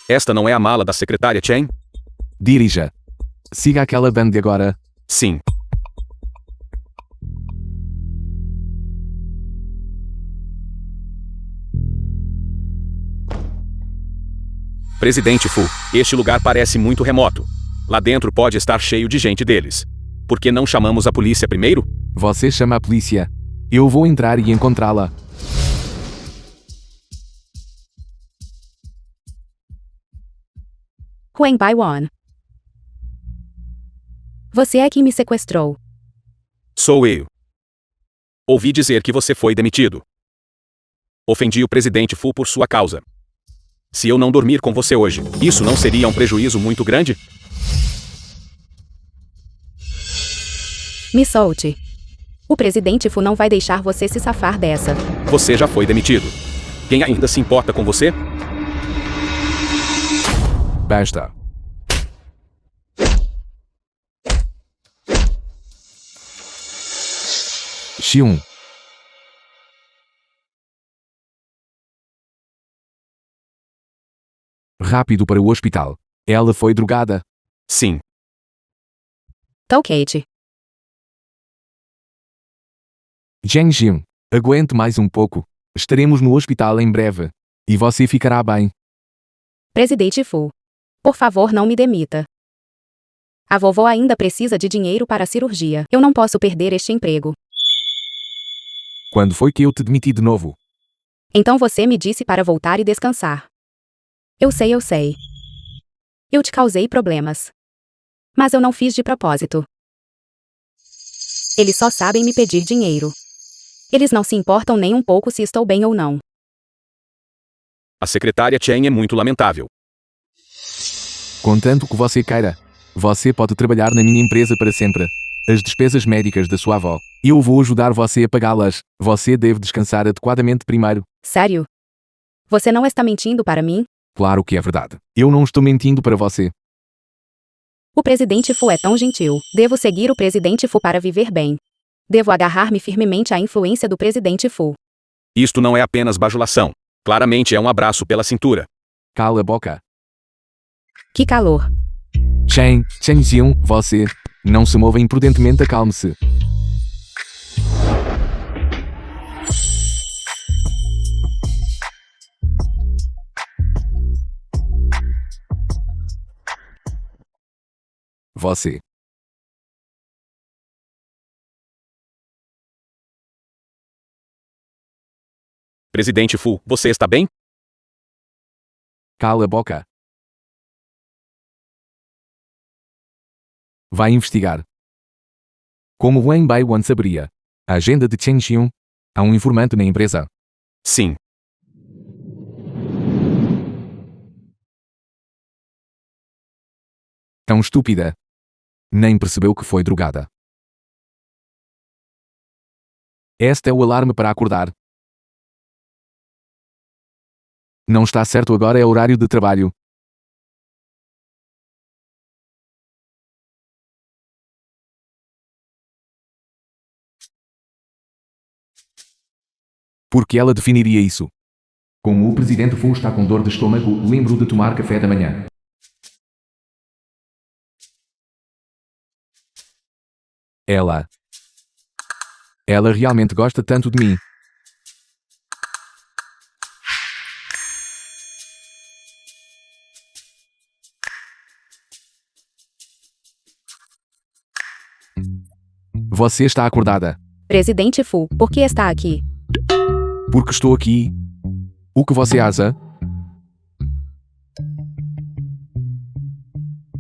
Esta não é a mala da secretária Chen? Dirija. Siga aquela banda agora. Sim. Presidente Fu, este lugar parece muito remoto. Lá dentro pode estar cheio de gente deles. Por que não chamamos a polícia primeiro? Você chama a polícia. Eu vou entrar e encontrá-la. Huang Baiwan. Você é quem me sequestrou. Sou eu. Ouvi dizer que você foi demitido. Ofendi o presidente Fu por sua causa. Se eu não dormir com você hoje, isso não seria um prejuízo muito grande? Me solte. O presidente Fu não vai deixar você se safar dessa. Você já foi demitido. Quem ainda se importa com você? Basta. Xiun. Rápido para o hospital. Ela foi drogada. Sim. Tá ok. Zheng Jiun, aguente mais um pouco. Estaremos no hospital em breve. E você ficará bem. Presidente Fu. Por favor, não me demita. A vovó ainda precisa de dinheiro para a cirurgia. Eu não posso perder este emprego. Quando foi que eu te demiti de novo? Então você me disse para voltar e descansar. Eu sei, eu sei. Eu te causei problemas. Mas eu não fiz de propósito. Eles só sabem me pedir dinheiro. Eles não se importam nem um pouco se estou bem ou não. A secretária Chen é muito lamentável. Contanto que você queira, você pode trabalhar na minha empresa para sempre. As despesas médicas da sua avó, eu vou ajudar você a pagá-las. Você deve descansar adequadamente primeiro. Sério? Você não está mentindo para mim? Claro que é verdade. Eu não estou mentindo para você. O presidente Fu é tão gentil. Devo seguir o presidente Fu para viver bem. Devo agarrar-me firmemente à influência do presidente Fu. Isto não é apenas bajulação. Claramente é um abraço pela cintura. Cala a boca. Que calor. Chen Xiong, você. Não se mova imprudentemente, acalme-se. Você. Presidente Fu, você está bem? Cala a boca. Vai investigar. Como Wang Baiwan saberia? A agenda de Chen Xiong? Há um informante na empresa. Sim. Tão estúpida. Nem percebeu que foi drogada. Este é o alarme para acordar. Não está certo, agora é horário de trabalho. Por que ela definiria isso? Como o presidente Fu está com dor de estômago, lembro de tomar café da manhã. Ela realmente gosta tanto de mim. Você está acordada. Presidente Fu, por que está aqui? Porque estou aqui. O que você acha?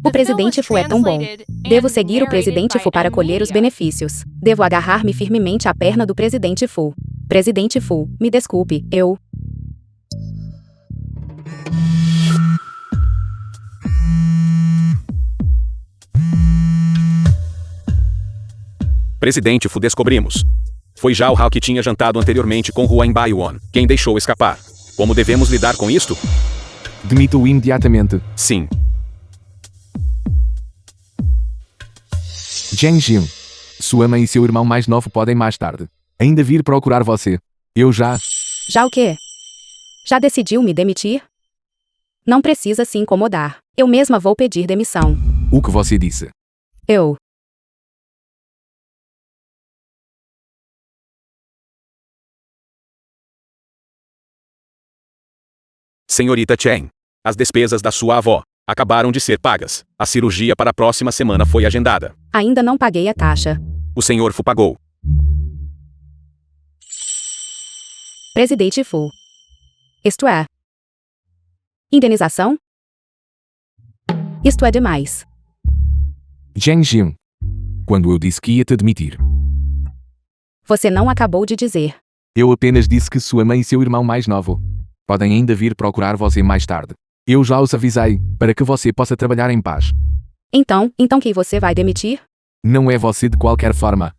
O presidente Fu é tão bom. Devo seguir o presidente Fu para colher os benefícios. Devo agarrar-me firmemente à perna do presidente Fu. Presidente Fu, me desculpe, eu... Presidente Fu, descobrimos. Foi Zhao Hao que tinha jantado anteriormente com Huan Baiwan, quem deixou escapar. Como devemos lidar com isto? Demito-o imediatamente. Sim. Chen Xiong. Sua mãe e seu irmão mais novo podem mais tarde ainda vir procurar você. Eu já... Já o quê? Já decidiu me demitir? Não precisa se incomodar. Eu mesma vou pedir demissão. O que você disse? Eu... Senhorita Chen, as despesas da sua avó acabaram de ser pagas. A cirurgia para a próxima semana foi agendada. Ainda não paguei a taxa. O senhor Fu pagou. Presidente Fu. Isto é... indenização? Isto é demais. Chen Xiong. Quando eu disse que ia te demitir, Você não acabou de dizer. eu apenas disse que sua mãe e seu irmão mais novo podem ainda vir procurar você mais tarde. Eu já os avisei, para que você possa trabalhar em paz. Então quem você vai demitir? Não é você de qualquer forma.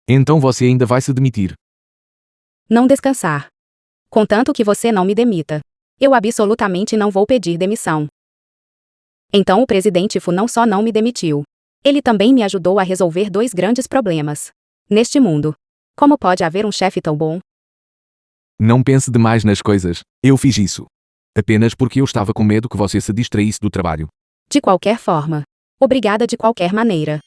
Então você ainda vai se demitir. Não descansar. Contanto que você não me demita. Eu absolutamente não vou pedir demissão. Então o presidente Fu não só não me demitiu. Ele também me ajudou a resolver 2 grandes problemas. Neste mundo. Como pode haver um chefe tão bom? Não pense demais nas coisas. Eu fiz isso apenas porque eu estava com medo que você se distraísse do trabalho. De qualquer forma. Obrigada de qualquer maneira.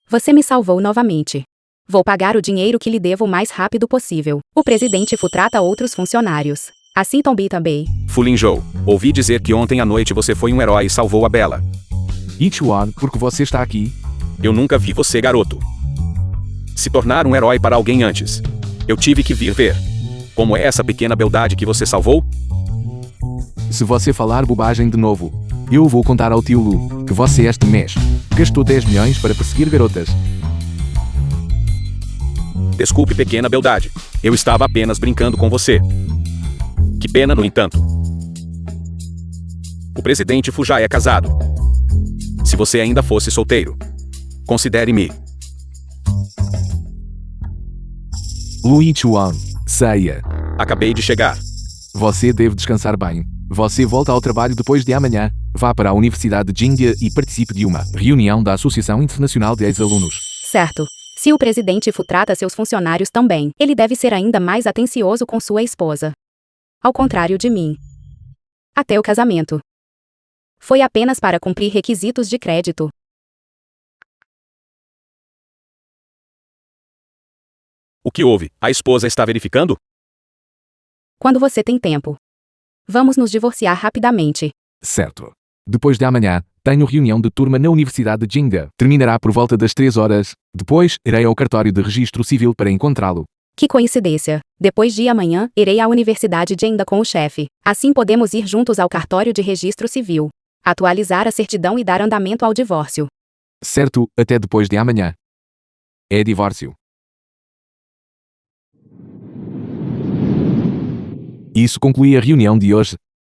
Você me salvou novamente. Vou pagar o dinheiro que lhe devo o mais rápido possível. O presidente Fu trata outros funcionários. Assim também. Fu Linzhou, ouvi dizer que ontem à noite você foi um herói e salvou a Bela. Ichuan, porque você está aqui? Eu nunca vi você, garoto, se tornar um herói para alguém antes. Eu tive que vir ver. Como é essa pequena beldade que você salvou? Se você falar bobagem de novo, Eu vou contar ao tio Lu que você este mês gastou 10 milhões para perseguir garotas. Desculpe, pequena beldade. Eu estava apenas brincando com você. Que pena, no entanto. O presidente Fu já é casado. Se você ainda fosse solteiro, considere-me. Lu Yichuan, saia. Acabei de chegar. Você deve descansar bem. Você volta ao trabalho depois de amanhã. Vá para a Universidade de Índia e participe de uma reunião da Associação Internacional de Ex-Alunos. Certo. Se o presidente Fu trata seus funcionários tão bem, ele deve ser ainda mais atencioso com sua esposa. Ao contrário de mim. Até o casamento. Foi apenas para cumprir requisitos de crédito. O que houve? A esposa está verificando? Quando você tem tempo. Vamos nos divorciar rapidamente. Certo. Depois de amanhã, tenho reunião de turma na Universidade de Jingda. Terminará por volta das 3 horas. Depois, irei ao cartório de registro civil para encontrá-lo. Que coincidência. Depois de amanhã, irei à Universidade de Jingda com o chefe. Assim podemos ir juntos ao cartório de registro civil. Atualizar a certidão e dar andamento ao divórcio. Certo, até depois de amanhã. É divórcio. Isso conclui a reunião de hoje.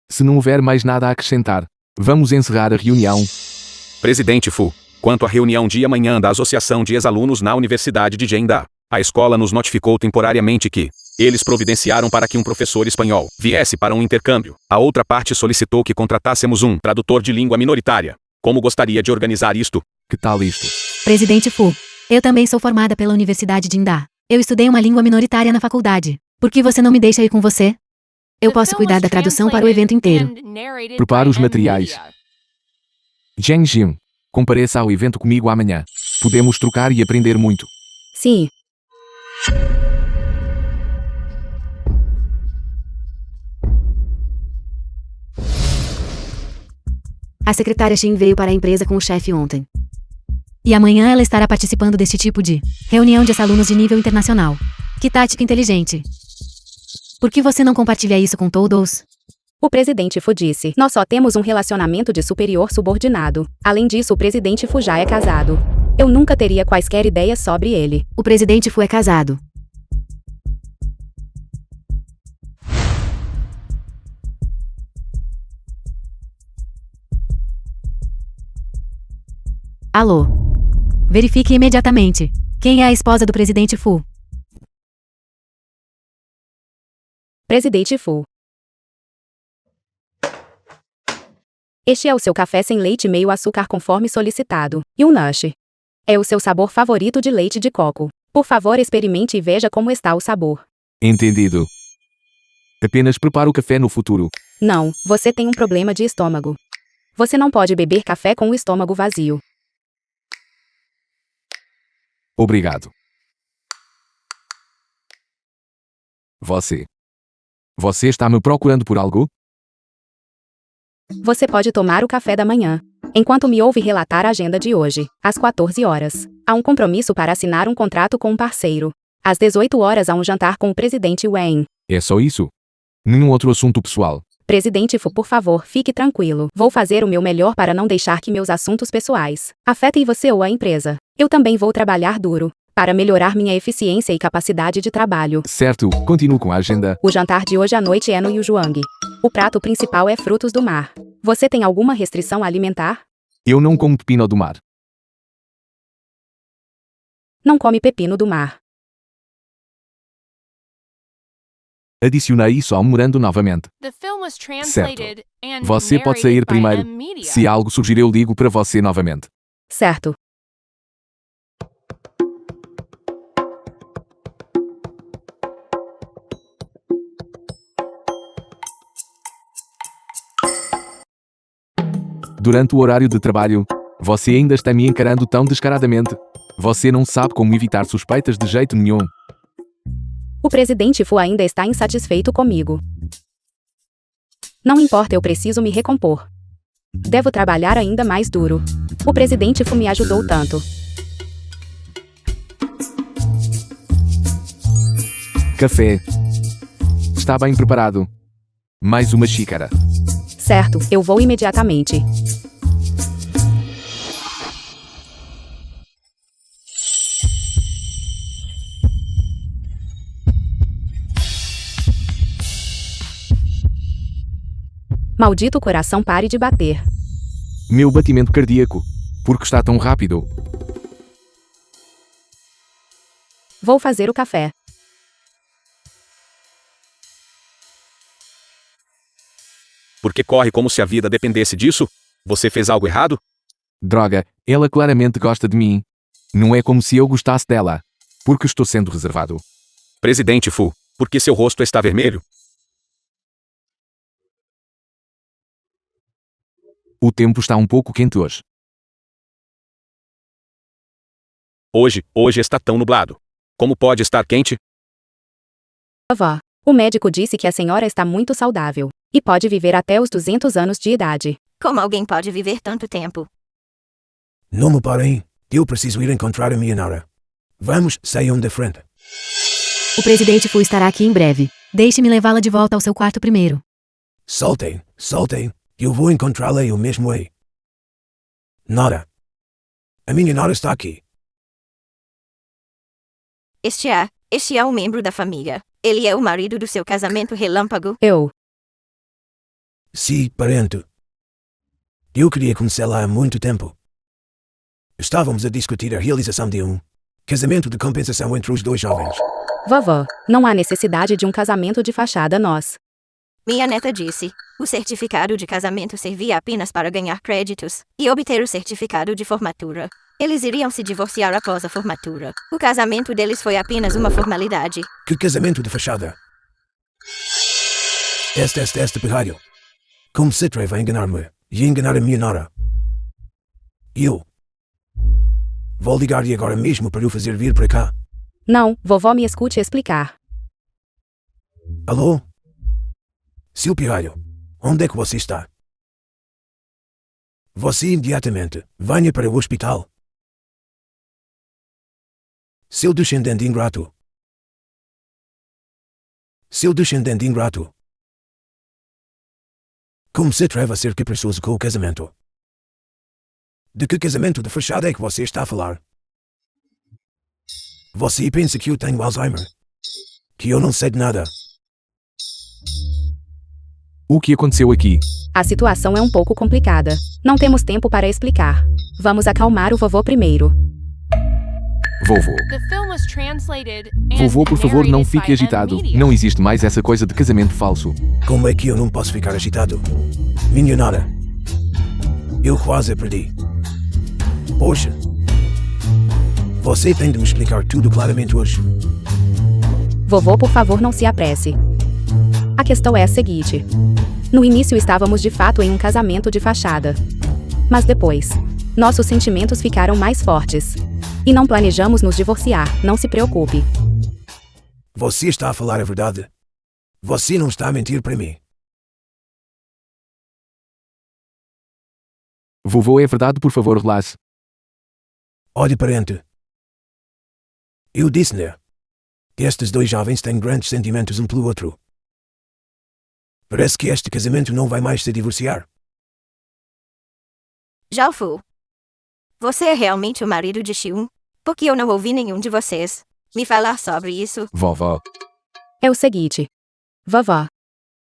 Se não houver mais nada a acrescentar, vamos encerrar a reunião. Presidente Fu, quanto à reunião de amanhã da Associação de Ex-Alunos na Universidade de Jingda, a escola nos notificou temporariamente que eles providenciaram para que um professor espanhol viesse para um intercâmbio. A outra parte solicitou que contratássemos um tradutor de língua minoritária. Como gostaria de organizar isto? Que tal isto? Presidente Fu, eu também sou formada pela Universidade de Indá. Eu estudei uma língua minoritária na faculdade. Por que você não me deixa ir com você? Eu posso cuidar da tradução para o evento inteiro. Prepare os materiais. Zheng Jin, compareça ao evento comigo amanhã. Podemos trocar e aprender muito. Sim. A secretária Xin veio para a empresa com o chefe ontem. E amanhã ela estará participando deste tipo de reunião de alunos de nível internacional. Que tática inteligente. Por que você não compartilha isso com todos? O presidente Fu disse: nós só temos um relacionamento de superior subordinado. Além disso, o presidente Fu já é casado. Eu nunca teria quaisquer ideias sobre ele. O presidente Fu é casado. Alô? Verifique imediatamente. Quem é a esposa do presidente Fu? Presidente Fu. Este é o seu café sem leite meio açúcar conforme solicitado. E um Nush. É o seu sabor favorito de leite de coco. Por favor, experimente e veja como está o sabor. Entendido. Apenas prepare o café no futuro. Não, você tem um problema de estômago. Você não pode beber café com o estômago vazio. Obrigado. Você está me procurando por algo? Você pode tomar o café da manhã. Enquanto me ouve relatar a agenda de hoje, às 14 horas, há um compromisso para assinar um contrato com um parceiro. Às 18 horas há um jantar com o presidente Wen. É só isso? Nenhum outro assunto pessoal? Presidente Fu, por favor, fique tranquilo. Vou fazer o meu melhor para não deixar que meus assuntos pessoais afetem você ou a empresa. Eu também vou trabalhar duro para melhorar minha eficiência e capacidade de trabalho. Certo, continuo com a agenda. O jantar de hoje à noite é no Yujuang. O prato principal é frutos do mar. Você tem alguma restrição alimentar? Eu não como pepino do mar. Não come pepino do mar. Adicionei isso ao memorando novamente. Certo. Você pode sair primeiro. Se algo surgir eu ligo para você novamente. Certo. Durante o horário de trabalho, você ainda está me encarando tão descaradamente. Você não sabe como evitar suspeitas de jeito nenhum. O presidente Fu ainda está insatisfeito comigo. Não importa, eu preciso me recompor. Devo trabalhar ainda mais duro. O presidente Fu me ajudou tanto. Café. Está bem preparado. Mais uma xícara. Certo, eu vou imediatamente. Maldito coração, pare de bater. Meu batimento cardíaco. Por que está tão rápido? Vou fazer o café. Porque corre como se a vida dependesse disso? Você fez algo errado? Droga, ela claramente gosta de mim. Não é como se eu gostasse dela. Porque estou sendo reservado. Presidente Fu, por que seu rosto está vermelho? O tempo está um pouco quente hoje. Hoje está tão nublado. Como pode estar quente? Vovó, o médico disse que a senhora está muito saudável e pode viver até os 200 anos de idade. Como alguém pode viver tanto tempo? Não me parem. Eu preciso ir encontrar a minha Nora. Vamos, saiam da frente. O presidente Fu estará aqui em breve. Deixe-me levá-la de volta ao seu quarto primeiro. Soltem. Eu vou encontrá-la eu mesmo aí. Nora. A minha Nora está aqui. Este é um membro da família. Ele é o marido do seu casamento relâmpago. Sim, parente. Eu queria conhecê-la há muito tempo. Estávamos a discutir a realização de um casamento de compensação entre os dois jovens. Vovó, não há necessidade de um casamento de fachada Minha neta disse. O certificado de casamento servia apenas para ganhar créditos e obter o certificado de formatura. Eles iriam se divorciar após a formatura. O casamento deles foi apenas uma formalidade. Que casamento de fachada? Este pirralho. Como se atreve a enganar-me e enganar a minha Nora? Eu vou ligar-lhe agora mesmo para o fazer vir para cá. Não, vovó, me escute explicar. Alô? Seu pirralho, onde é que você está? Você imediatamente venha para o hospital. Seu descendente ingrato. Como se atreve a ser caprichoso com o casamento? De que casamento de fachada é que você está a falar? Você pensa que eu tenho Alzheimer? Que eu não sei de nada? O que aconteceu aqui? A situação é um pouco complicada. Não temos tempo para explicar. Vamos acalmar o vovô primeiro. Vovô. The film was translated and Vovô, por favor, não narrated fique by agitado. M-Media. Não existe mais essa coisa de casamento falso. Como é que eu não posso ficar agitado? Minha Nora. Eu quase a perdi. Poxa. Você tem de me explicar tudo claramente hoje. Vovô, por favor, não se apresse. A questão é a seguinte. No início estávamos de fato em um casamento de fachada. Mas depois, nossos sentimentos ficaram mais fortes. E não planejamos nos divorciar, não se preocupe. Você está a falar a verdade? Você não está a mentir para mim. Vovô, é verdade, por favor, relaxe. Olhe, parente. Eu disse-lhe. Estes dois jovens têm grandes sentimentos um pelo outro. Parece que este casamento não vai mais se divorciar. Já Fu. Você é realmente o marido de Xiun? Porque eu não ouvi nenhum de vocês me falar sobre isso. Vovó. É o seguinte. Vovó.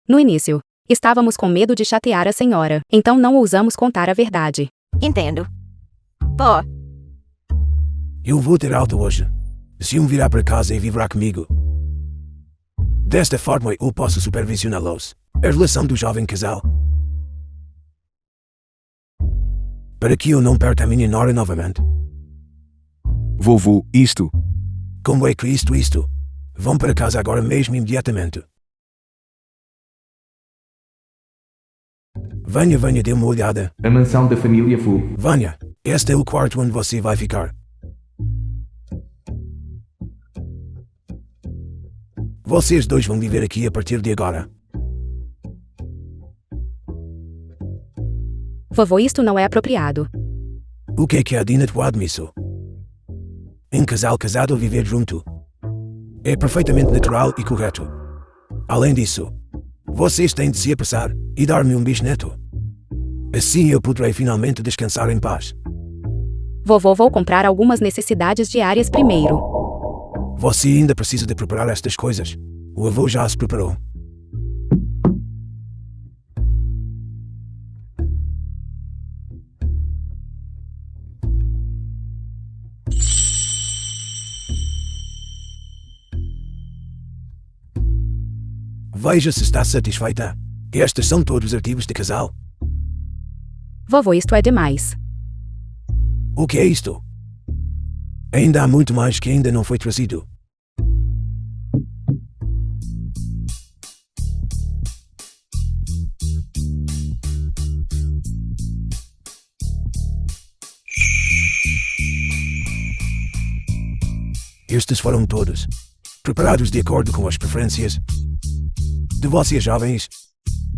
No início, estávamos com medo de chatear a senhora, então não ousamos contar a verdade. Entendo. Pô, Eu vou ter alta hoje. Se um virá para casa e viverá comigo. Desta forma eu posso supervisioná-los. A relação do jovem casal. Para que eu não perca a minha Nora novamente. Vovô, isto. Como é que isto? Vão para casa agora mesmo imediatamente. Venha, dê uma olhada. A mansão da família Fu. Venha, este é o quarto onde você vai ficar. Vocês dois vão viver aqui a partir de agora. Vovô, isto não é apropriado. O que é inadequado nisso? Um casal casado a viver junto. É perfeitamente natural e correto. Além disso, Vocês têm de se apressar e dar-me um bisneto. Assim eu poderei finalmente descansar em paz. Vovô, vou comprar algumas necessidades diárias primeiro. Você ainda precisa de preparar estas coisas. O avô já as preparou. Veja se está satisfeita. Estes são todos os artigos de casal. Vovô, isto é demais. O que é isto? Ainda há muito mais que ainda não foi trazido. Estes foram todos preparados de acordo com as preferências de vocês jovens.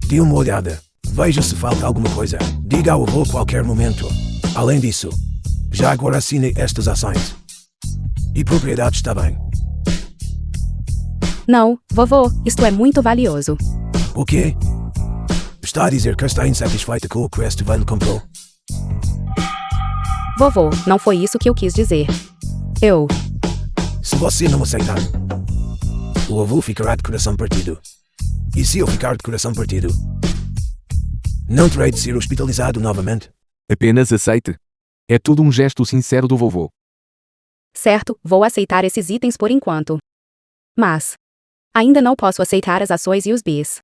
Dê uma olhada. Veja se falta alguma coisa. Diga ao avô a qualquer momento. Além disso, já agora assine estas ações. E propriedades também. Não, vovô, isto é muito valioso. O quê? Está a dizer que está insatisfeita com o que este velho comprou? Vovô, não foi isso que eu quis dizer. Se você não aceitar, o avô ficará de coração partido. E se eu ficar de coração partido, não terei de ser hospitalizado novamente? Apenas aceite. É tudo um gesto sincero do vovô. Certo, vou aceitar esses itens por enquanto. Mas ainda não posso aceitar as ações e os bis.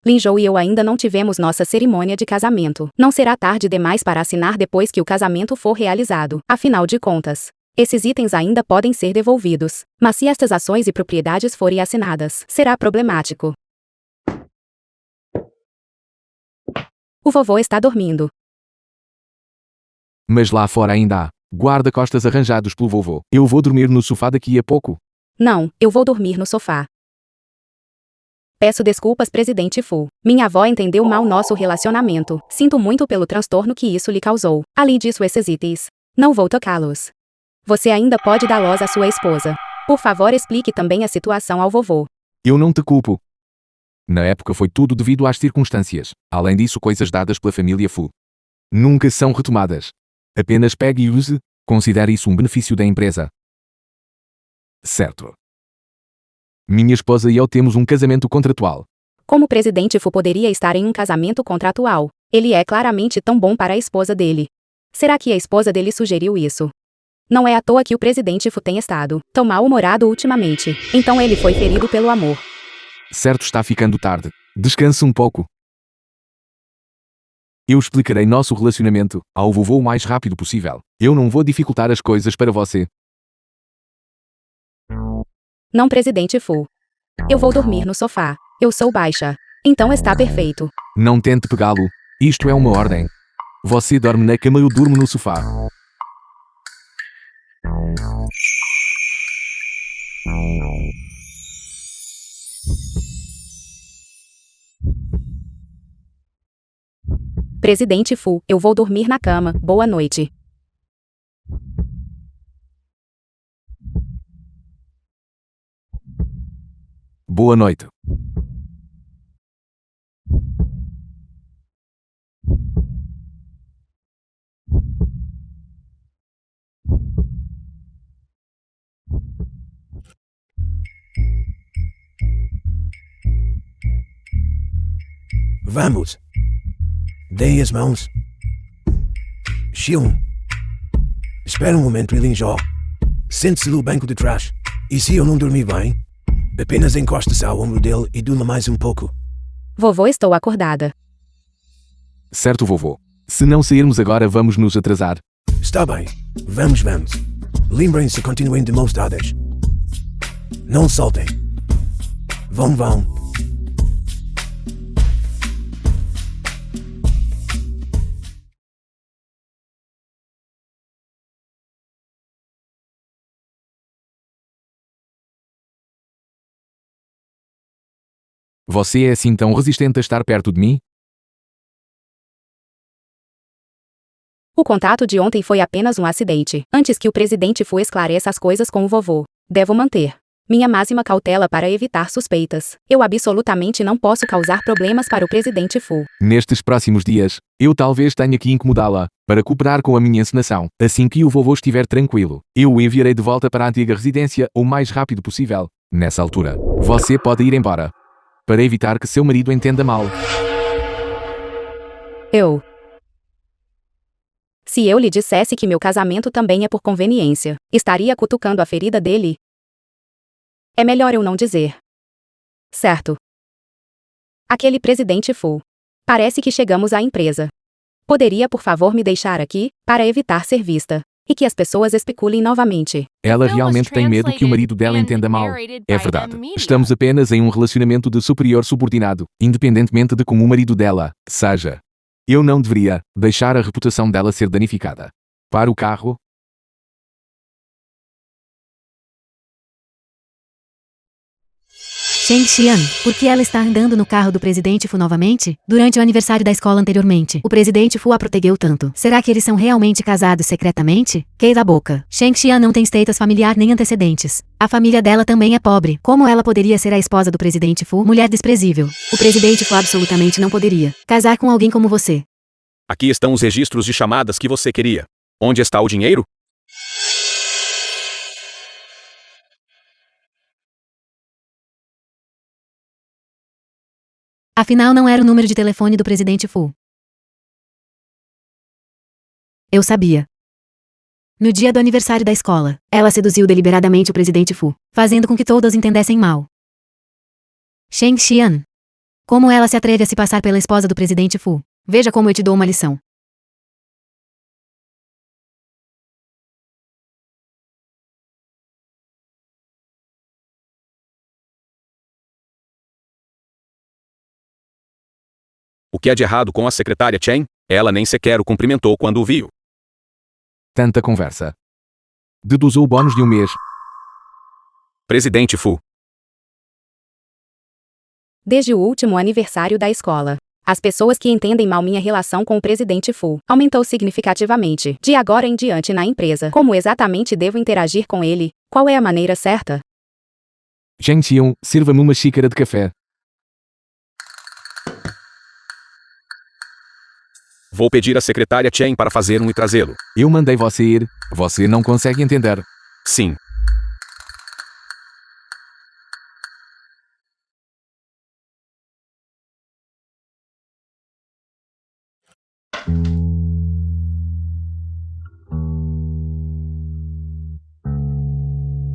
Linjou e eu ainda não tivemos nossa cerimônia de casamento. Não será tarde demais para assinar depois que o casamento for realizado. Afinal de contas, esses itens ainda podem ser devolvidos. Mas se estas ações e propriedades forem assinadas, será problemático. O vovô está dormindo. Mas lá fora ainda há guarda-costas arranjados pelo vovô. Eu vou dormir no sofá daqui a pouco. Não, eu vou dormir no sofá. Peço desculpas, presidente Fu. Minha avó entendeu mal nosso relacionamento. Sinto muito pelo transtorno que isso lhe causou. Além disso, esses itens, não vou tocá-los. Você ainda pode dar-los à sua esposa. Por favor, explique também a situação ao vovô. Eu não te culpo. Na época foi tudo devido às circunstâncias. Além disso, coisas dadas pela família Fu nunca são retomadas. Apenas pegue e use. Considere isso um benefício da empresa. Certo. Minha esposa e eu temos um casamento contratual. Como o presidente Fu poderia estar em um casamento contratual? Ele é claramente tão bom para a esposa dele. Será que a esposa dele sugeriu isso? Não é à toa que o presidente Fu tem estado tão mal-humorado ultimamente. Então ele foi ferido pelo amor. Certo, está ficando tarde. Descanse um pouco. Eu explicarei nosso relacionamento ao vovô o mais rápido possível. Eu não vou dificultar as coisas para você. Não, presidente Fu. Eu vou dormir no sofá. Eu sou baixa. Então está perfeito. Não tente pegá-lo. Isto é uma ordem. Você dorme na cama e eu durmo no sofá. Presidente Fu, eu vou dormir na cama. Boa noite. Boa noite. Vamos. Deem as mãos. Xion. Espera um momento, Ilinjó. Sente-se no banco de trás. E se eu não dormir bem, apenas encosta-se ao ombro dele e durma mais um pouco. Vovô, estou acordada. Certo, vovô. Se não sairmos agora, vamos nos atrasar. Está bem. Vamos. Lembrem-se, continuem de mãos dadas. Não soltem. Vão. Você é assim tão resistente a estar perto de mim? O contato de ontem foi apenas um acidente. Antes que o presidente Fu esclareça as coisas com o vovô, devo manter Minha máxima cautela para evitar suspeitas. Eu absolutamente não posso causar problemas para o presidente Fu. Nestes próximos dias, eu talvez tenha que incomodá-la, para cooperar com a minha encenação. Assim que o vovô estiver tranquilo, eu o enviarei de volta para a antiga residência o mais rápido possível. Nessa altura, você pode ir embora. Para evitar que seu marido entenda mal. Se eu lhe dissesse que meu casamento também é por conveniência, estaria cutucando a ferida dele? É melhor eu não dizer. Certo. Aquele presidente Fu. Parece que chegamos à empresa. Poderia por favor me deixar aqui, para evitar ser vista, e que as pessoas especulem novamente. Ela realmente tem medo que o marido dela entenda mal. É verdade. Estamos apenas em um relacionamento de superior subordinado, independentemente de como o marido dela seja. Eu não deveria deixar a reputação dela ser danificada. Para o carro. Sheng Xian, por que ela está andando no carro do presidente Fu novamente? Durante o aniversário da escola anteriormente, o presidente Fu a protegeu tanto. Será que eles são realmente casados secretamente? Queira a boca. Sheng Xian não tem status familiar nem antecedentes. A família dela também é pobre. Como ela poderia ser a esposa do presidente Fu? Mulher desprezível. O presidente Fu absolutamente não poderia casar com alguém como você. Aqui estão os registros de chamadas que você queria. Onde está o dinheiro? Afinal, não era o número de telefone do presidente Fu. Eu sabia. No dia do aniversário da escola, ela seduziu deliberadamente o presidente Fu, fazendo com que todos entendessem mal. Sheng Xian. Como ela se atreve a se passar pela esposa do presidente Fu? Veja como eu te dou uma lição. O que há de errado com a secretária Chen? Ela nem sequer o cumprimentou quando o viu. Tanta conversa. Deduzo o bônus de um mês. Presidente Fu. Desde o último aniversário da escola, as pessoas que entendem mal minha relação com o presidente Fu aumentou significativamente. De agora em diante na empresa, como exatamente devo interagir com ele? Qual é a maneira certa? Sheng Xian, sirva-me uma xícara de café. Vou pedir à secretária Chen para fazer e trazê-lo. Eu mandei você ir. Você não consegue entender. Sim.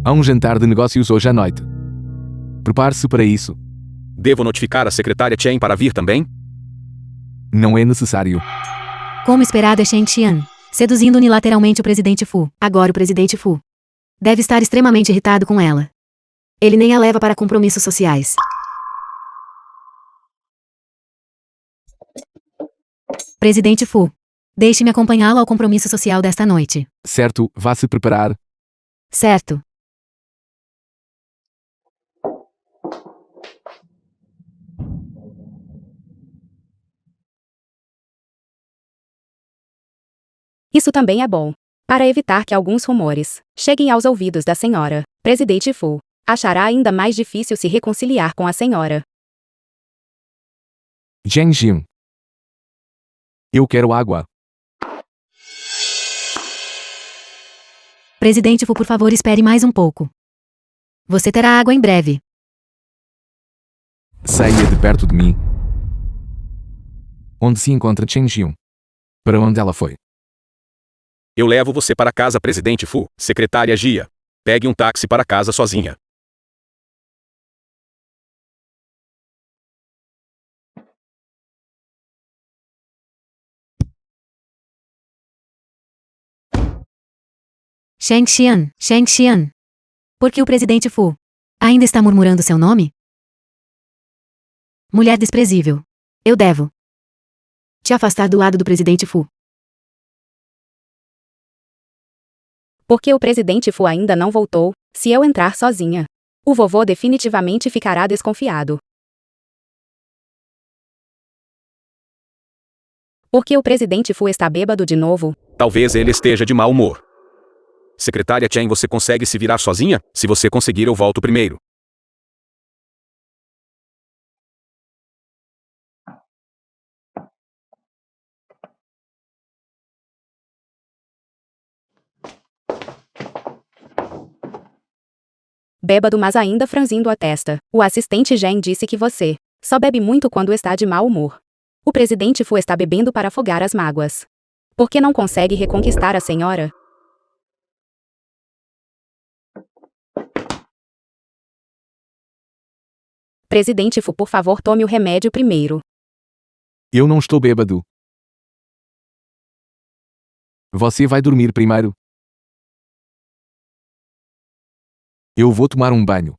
Há um jantar de negócios hoje à noite. Prepare-se para isso. Devo notificar a secretária Chen para vir também? Não é necessário. Como esperado é Sheng Xian, seduzindo unilateralmente o presidente Fu. Agora o presidente Fu deve estar extremamente irritado com ela. Ele nem a leva para compromissos sociais. Presidente Fu, deixe-me acompanhá-lo ao compromisso social desta noite. Certo, vá se preparar. Certo. Isso também é bom. Para evitar que alguns rumores cheguem aos ouvidos da senhora, presidente Fu achará ainda mais difícil se reconciliar com a senhora. Zheng Xian. Eu quero água. Presidente Fu, por favor, espere mais um pouco. Você terá água em breve. Saia de perto de mim. Onde se encontra Zheng Xian? Para onde ela foi? Eu levo você para casa, presidente Fu. Secretária Jia. Pegue um táxi para casa sozinha. Sheng Xian, Sheng Xian. Por que o presidente Fu ainda está murmurando seu nome? Mulher desprezível. Eu devo te afastar do lado do presidente Fu. Porque o presidente Fu ainda não voltou, se eu entrar sozinha, o vovô definitivamente ficará desconfiado. Porque o presidente Fu está bêbado de novo. Talvez ele esteja de mau humor. Secretária Chen, você consegue se virar sozinha? Se você conseguir, eu volto primeiro. Bêbado, mas ainda franzindo a testa. O assistente Jen disse que você só bebe muito quando está de mau humor. O presidente Fu está bebendo para afogar as mágoas. Por que não consegue reconquistar a senhora? Presidente Fu, por favor, tome o remédio primeiro. Eu não estou bêbado. Você vai dormir primeiro. Eu vou tomar um banho.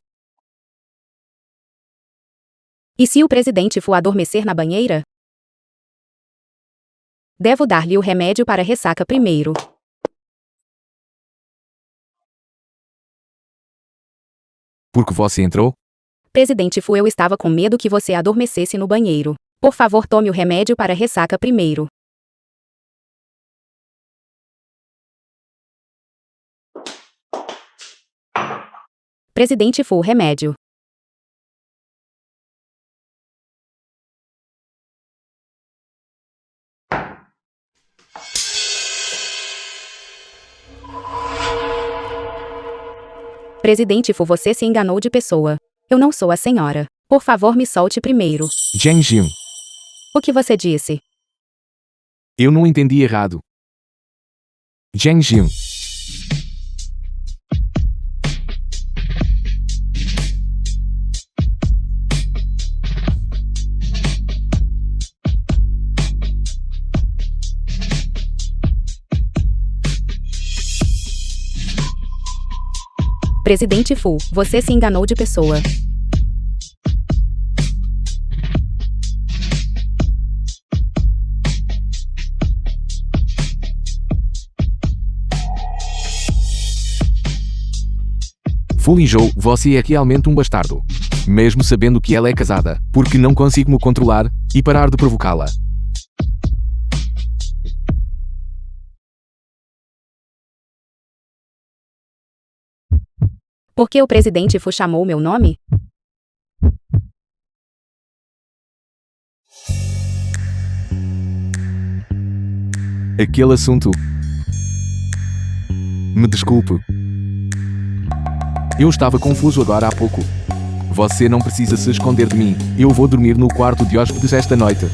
E se o presidente Fu adormecer na banheira? Devo dar-lhe o remédio para ressaca primeiro. Por que você entrou? Presidente Fu, eu estava com medo que você adormecesse no banheiro. Por favor, tome o remédio para ressaca primeiro. Presidente Fu, remédio. Presidente Fu, você se enganou de pessoa. Eu não sou a senhora. Por favor, me solte primeiro. Zhang Jin, O que você disse? eu não entendi errado. Zhang Jin, Presidente Fu, você se enganou de pessoa. Fu Linzhou, você é realmente um bastardo. Mesmo sabendo que ela é casada, porque não consigo me controlar e parar de provocá-la. Por que o presidente Fu chamou meu nome? Aquele assunto. Me desculpe. Eu estava confuso agora há pouco. Você não precisa se esconder de mim. Eu vou dormir no quarto de hóspedes esta noite.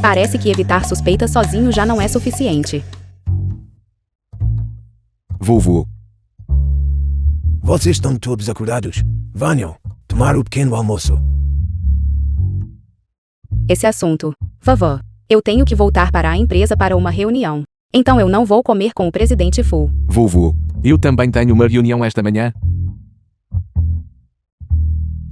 Parece que evitar suspeitas sozinho já não é suficiente. Vovô, Vocês estão todos acordados? Venham tomar o pequeno almoço. Esse assunto. Vovó, eu tenho que voltar para a empresa para uma reunião. Então eu não vou comer com o presidente Fu. vovô, eu também tenho uma reunião esta manhã.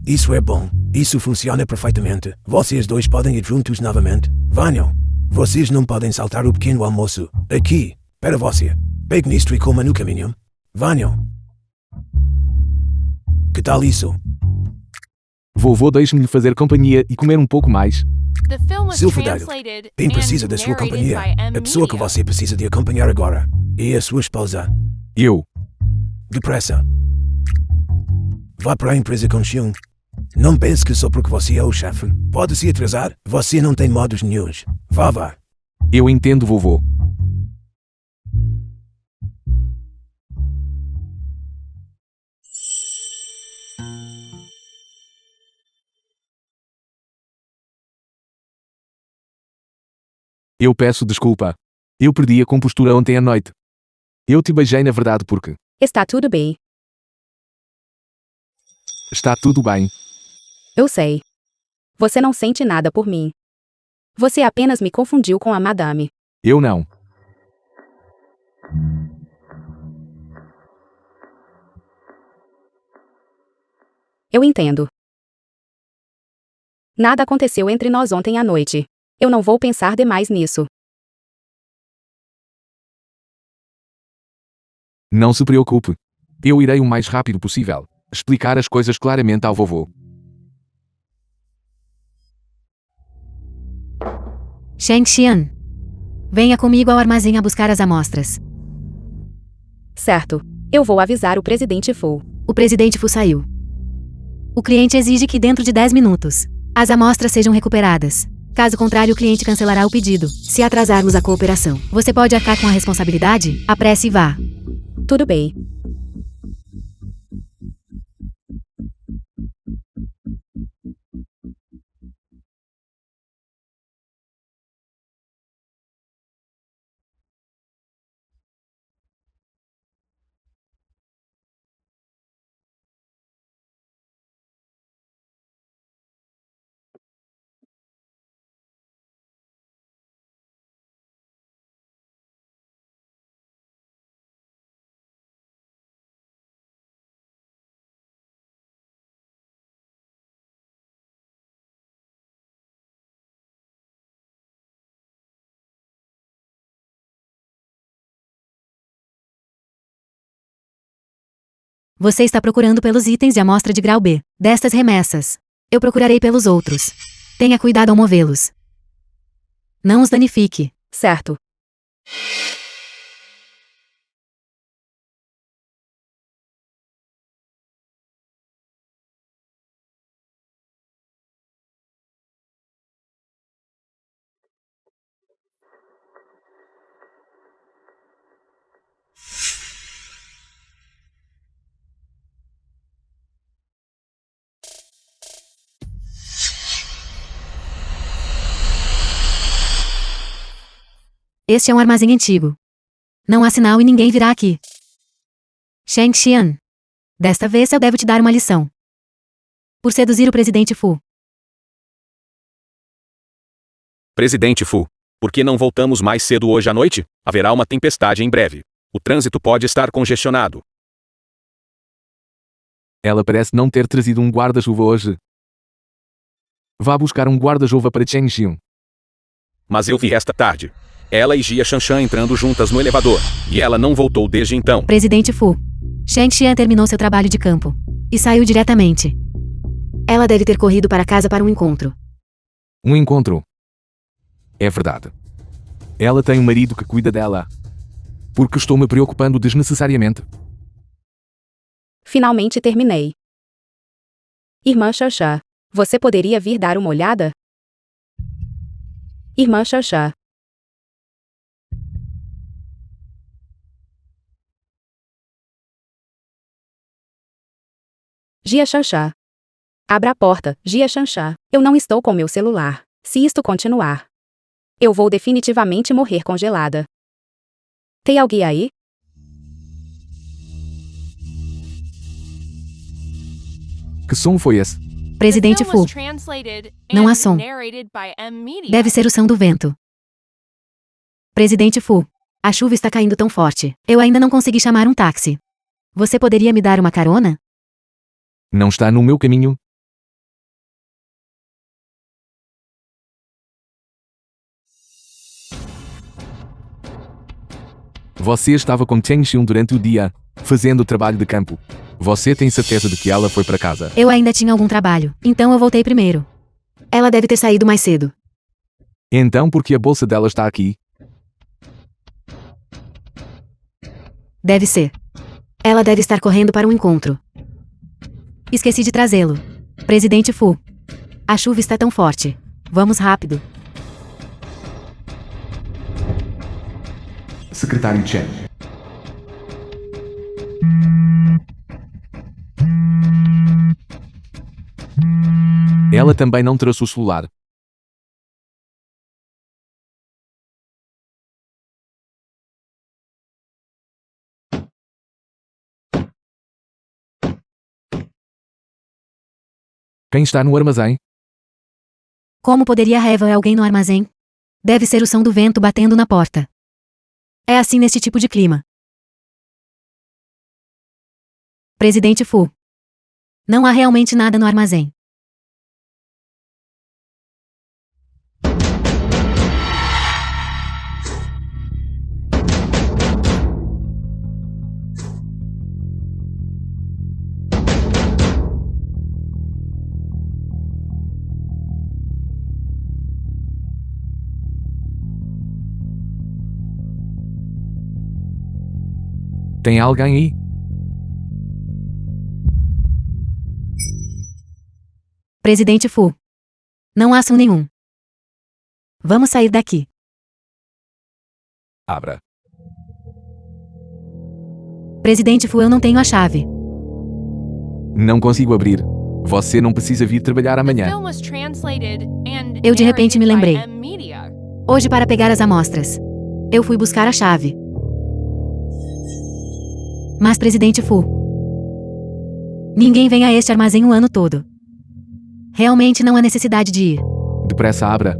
Isso é bom. Isso funciona perfeitamente. Vocês dois podem ir juntos novamente. Venham. Vocês não podem saltar o pequeno almoço. Aqui, para você. Pegue nisto e coma no caminho. Venham. Que tal isso? Vovô, deixe-me lhe fazer companhia e comer um pouco mais. The film was Seu fedelho, translated quem precisa and da sua narrated companhia? by M. A pessoa que Media. você precisa de acompanhar agora. É a sua esposa. Eu. Depressa. Vá para a empresa com Xiong. Não pense que só porque você é o chefe pode se atrasar. Você não tem modos nenhuns. Vá. Eu entendo, vovô. Eu peço desculpa. Eu perdi a compostura ontem à noite. Eu te beijei na verdade porque Está tudo bem. está tudo bem. Eu sei. Você não sente nada por mim. Você apenas me confundiu com a madame. Eu não. Eu entendo. Nada aconteceu entre nós ontem à noite. Eu não vou pensar demais nisso. Não se preocupe. Eu irei o mais rápido possível. Explicar as coisas claramente ao vovô. Shang Xian. Venha comigo ao armazém a buscar as amostras. Certo. Eu vou avisar o presidente Fu. O presidente Fu saiu. O cliente exige que dentro de 10 minutos, as amostras sejam recuperadas. Caso contrário, o cliente cancelará o pedido, se atrasarmos a cooperação. Você pode arcar com a responsabilidade? Apresse e vá. Tudo bem. Você está procurando pelos itens de amostra de grau B destas remessas. Eu procurarei pelos outros. Tenha cuidado ao movê-los. Não os danifique. Certo. Este é um armazém antigo. Não há sinal e ninguém virá aqui. Shang Xian. Desta vez eu devo te dar uma lição. Por seduzir o presidente Fu. Presidente Fu, por que não voltamos mais cedo hoje à noite? Haverá uma tempestade em breve. O trânsito pode estar congestionado. Ela parece não ter trazido um guarda-chuva hoje. Vá buscar um guarda-chuva para Shang Xian. Mas eu vi esta tarde. Ela e Jia Shanshan entrando juntas no elevador. E ela não voltou desde então. Presidente Fu. Shang Xian terminou seu trabalho de campo. E saiu diretamente. Ela deve ter corrido para casa para um encontro. Um encontro. É verdade. Ela tem um marido que cuida dela. Porque estou me preocupando desnecessariamente. Finalmente terminei. Irmã Xaxá, você poderia vir dar uma olhada? Irmã Xaxá. Jia Xanxá. Abra a porta, Jia Xanxá. Eu não estou com meu celular. Se isto continuar, eu vou definitivamente morrer congelada. Tem alguém aí? Que som foi esse? Presidente The film Fu. was translated Não há and som. narrated by M Media. Deve ser o som do vento. Presidente Fu. A chuva está caindo tão forte. Eu ainda não consegui chamar um táxi. Você poderia me dar uma carona? Não está no meu caminho? Você estava com Shang Xian durante o dia, fazendo trabalho de campo. Você tem certeza de que ela foi para casa? Eu ainda tinha algum trabalho, então eu voltei primeiro. Ela deve ter saído mais cedo. Então por que a bolsa dela está aqui? Deve ser. Ela deve estar correndo para um encontro. Esqueci de trazê-lo. Presidente Fu. A chuva está tão forte. Vamos rápido. Secretário Chen. Ela também não trouxe o celular. Quem está no armazém? Como poderia haver alguém no armazém? Deve ser o som do vento batendo na porta. É assim neste tipo de clima. Presidente Fu. Não há realmente nada no armazém. Tem alguém aí? Presidente Fu. Não há som nenhum. Vamos sair daqui. Abra. Presidente Fu, eu não tenho a chave. Não consigo abrir. Você não precisa vir trabalhar The amanhã. film was translated and Eu de repente me narrated lembrei. by M Media. Hoje, para pegar as amostras, eu fui buscar a chave. Mas, Presidente Fu, ninguém vem a este armazém o ano todo. Realmente não há necessidade de ir. Depressa, abra.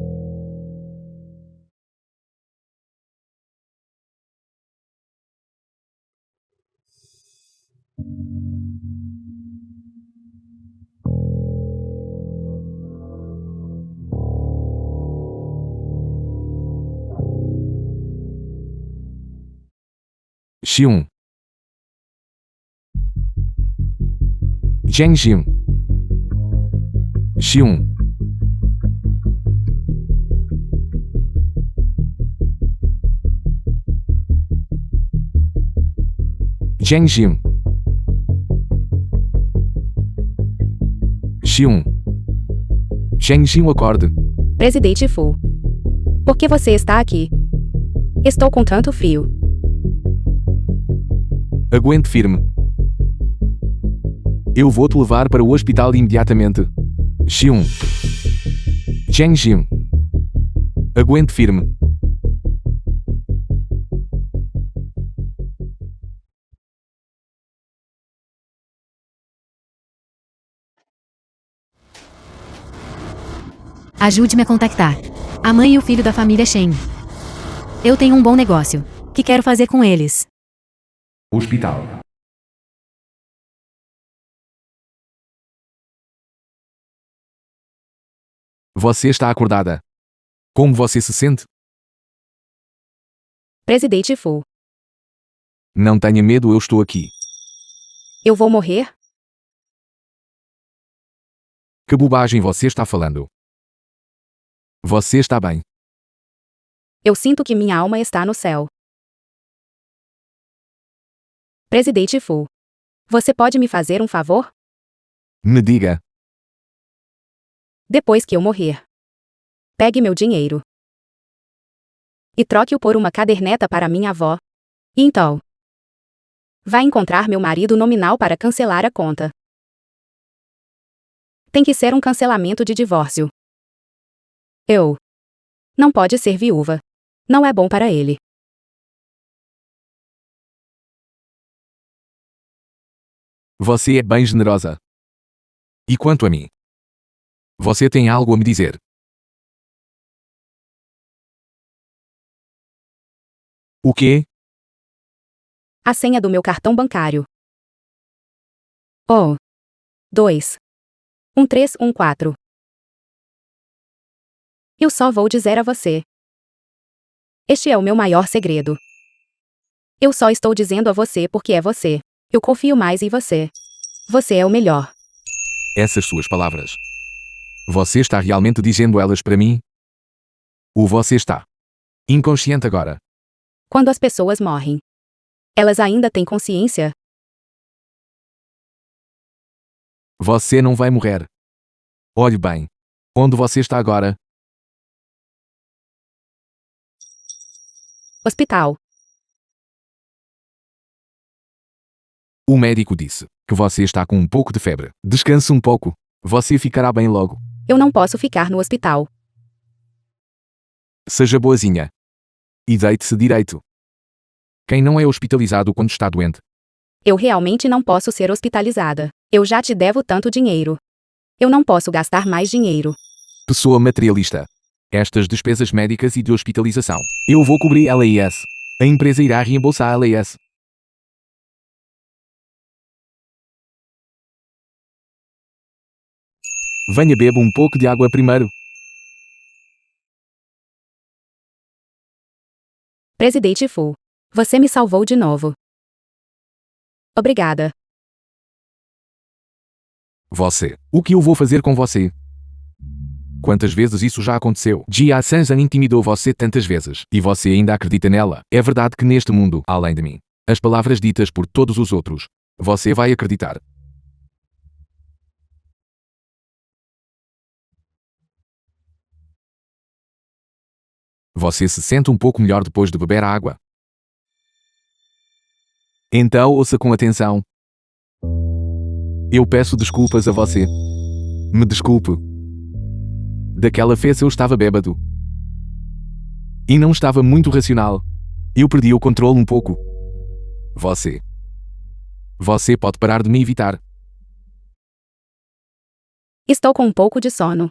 Xiun. Zhengxiun. Xiun. Zhengxiun. Xiun. Zhengxiun, acorde. Presidente Fu. Por que você está aqui? Estou com tanto frio. Aguente firme. Eu vou te levar para o hospital imediatamente. Xiun. Zhengxiun. Aguente firme. Ajude-me a contactar a mãe e o filho da família Shen. Eu tenho um bom negócio que quero fazer com eles. Hospital. Você está acordada. Como você se sente? Presidente Fu. Não tenha medo, eu estou aqui. Eu vou morrer? Que bobagem você está falando? Você está bem. Eu sinto que minha alma está no céu. Presidente Fu. Você pode me fazer um favor? Me diga. Depois que eu morrer, pegue meu dinheiro e troque-o por uma caderneta para minha avó. E então, vá encontrar meu marido nominal para cancelar a conta. Tem que ser um cancelamento de divórcio. Eu não pode ser viúva. Não é bom para ele. Você é bem generosa. E quanto a mim? Você tem algo a me dizer? O quê? A senha do meu cartão bancário. Oh. 2. 1314. Eu só vou dizer a você. Este é o meu maior segredo. Eu só estou dizendo a você porque é você. Eu confio mais em você. Você é o melhor. Essas suas palavras. Você está realmente dizendo elas para mim? Ou você está inconsciente agora? Quando as pessoas morrem, elas ainda têm consciência? Você não vai morrer. Olhe bem. Onde você está agora? Hospital. O médico disse que você está com um pouco de febre. Descanse um pouco. Você ficará bem logo. Eu não posso ficar no hospital. Seja boazinha. E deite-se direito. Quem não é hospitalizado quando está doente? Eu realmente não posso ser hospitalizada. Eu já te devo tanto dinheiro. Eu não posso gastar mais dinheiro. Pessoa materialista. Estas despesas médicas e de hospitalização. Eu vou cobrir LAS. A empresa irá reembolsar a LAS. Venha, beba um pouco de água primeiro. Presidente Fu. Você me salvou de novo. Obrigada. Você. O que eu vou fazer com você? Quantas vezes isso já aconteceu? Jia Sanzan intimidou você tantas vezes. E você ainda acredita nela? É verdade que neste mundo, além de mim, As palavras ditas por todos os outros. Você vai acreditar. Você se sente um pouco melhor depois de beber a água. Então ouça com atenção. Eu peço desculpas a você. Me desculpe. Daquela vez eu estava bêbado. E não estava muito racional. Eu perdi o controle um pouco. Você pode parar de me evitar. Estou com um pouco de sono.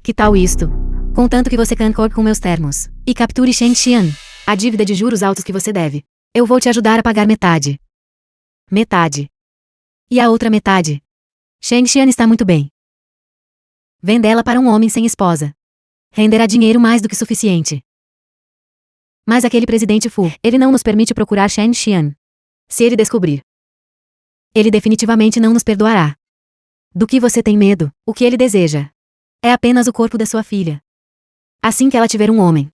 Que tal isto? Contanto que você concorde com meus termos. E capture Shen Xian, a dívida de juros altos que você deve. Eu vou te ajudar a pagar metade. Metade. E a outra metade? Shen Xian está muito bem. Vendê-la para um homem sem esposa. Renderá dinheiro mais do que suficiente. Mas aquele presidente Fu, ele não nos permite procurar Shen Xian. Se ele descobrir, ele definitivamente não nos perdoará. Do que você tem medo? O que ele deseja é apenas o corpo da sua filha. Assim que ela tiver um homem,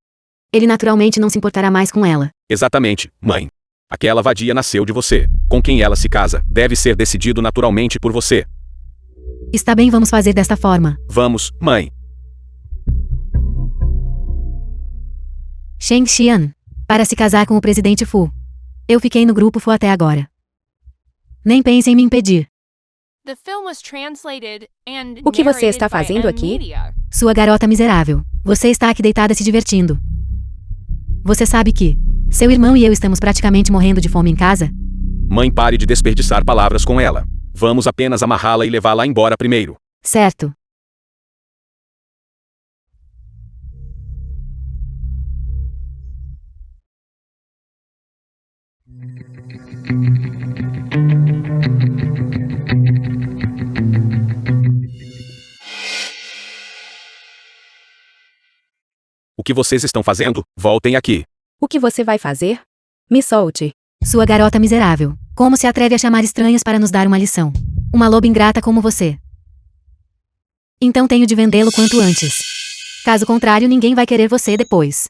ele naturalmente não se importará mais com ela. Exatamente, mãe. Aquela vadia nasceu de você. Com quem ela se casa, deve ser decidido naturalmente por você. Está bem, vamos fazer desta forma. Vamos, mãe. Shen Xian, para se casar com o presidente Fu. Eu fiquei no grupo Fu até agora. Nem pense em me impedir. The film was translated and O que você está narrated by fazendo aqui? M-Media. Sua garota miserável, você está aqui deitada se divertindo. Você sabe que seu irmão e eu estamos praticamente morrendo de fome em casa? Mãe, pare de desperdiçar palavras com ela. Vamos apenas amarrá-la e levá-la embora primeiro. Certo. O que vocês estão fazendo? Voltem aqui. O que você vai fazer? Me solte. Sua garota miserável, como se atreve a chamar estranhos para nos dar uma lição? Uma loba ingrata como você. Então tenho de vendê-lo quanto antes. Caso contrário, ninguém vai querer você depois.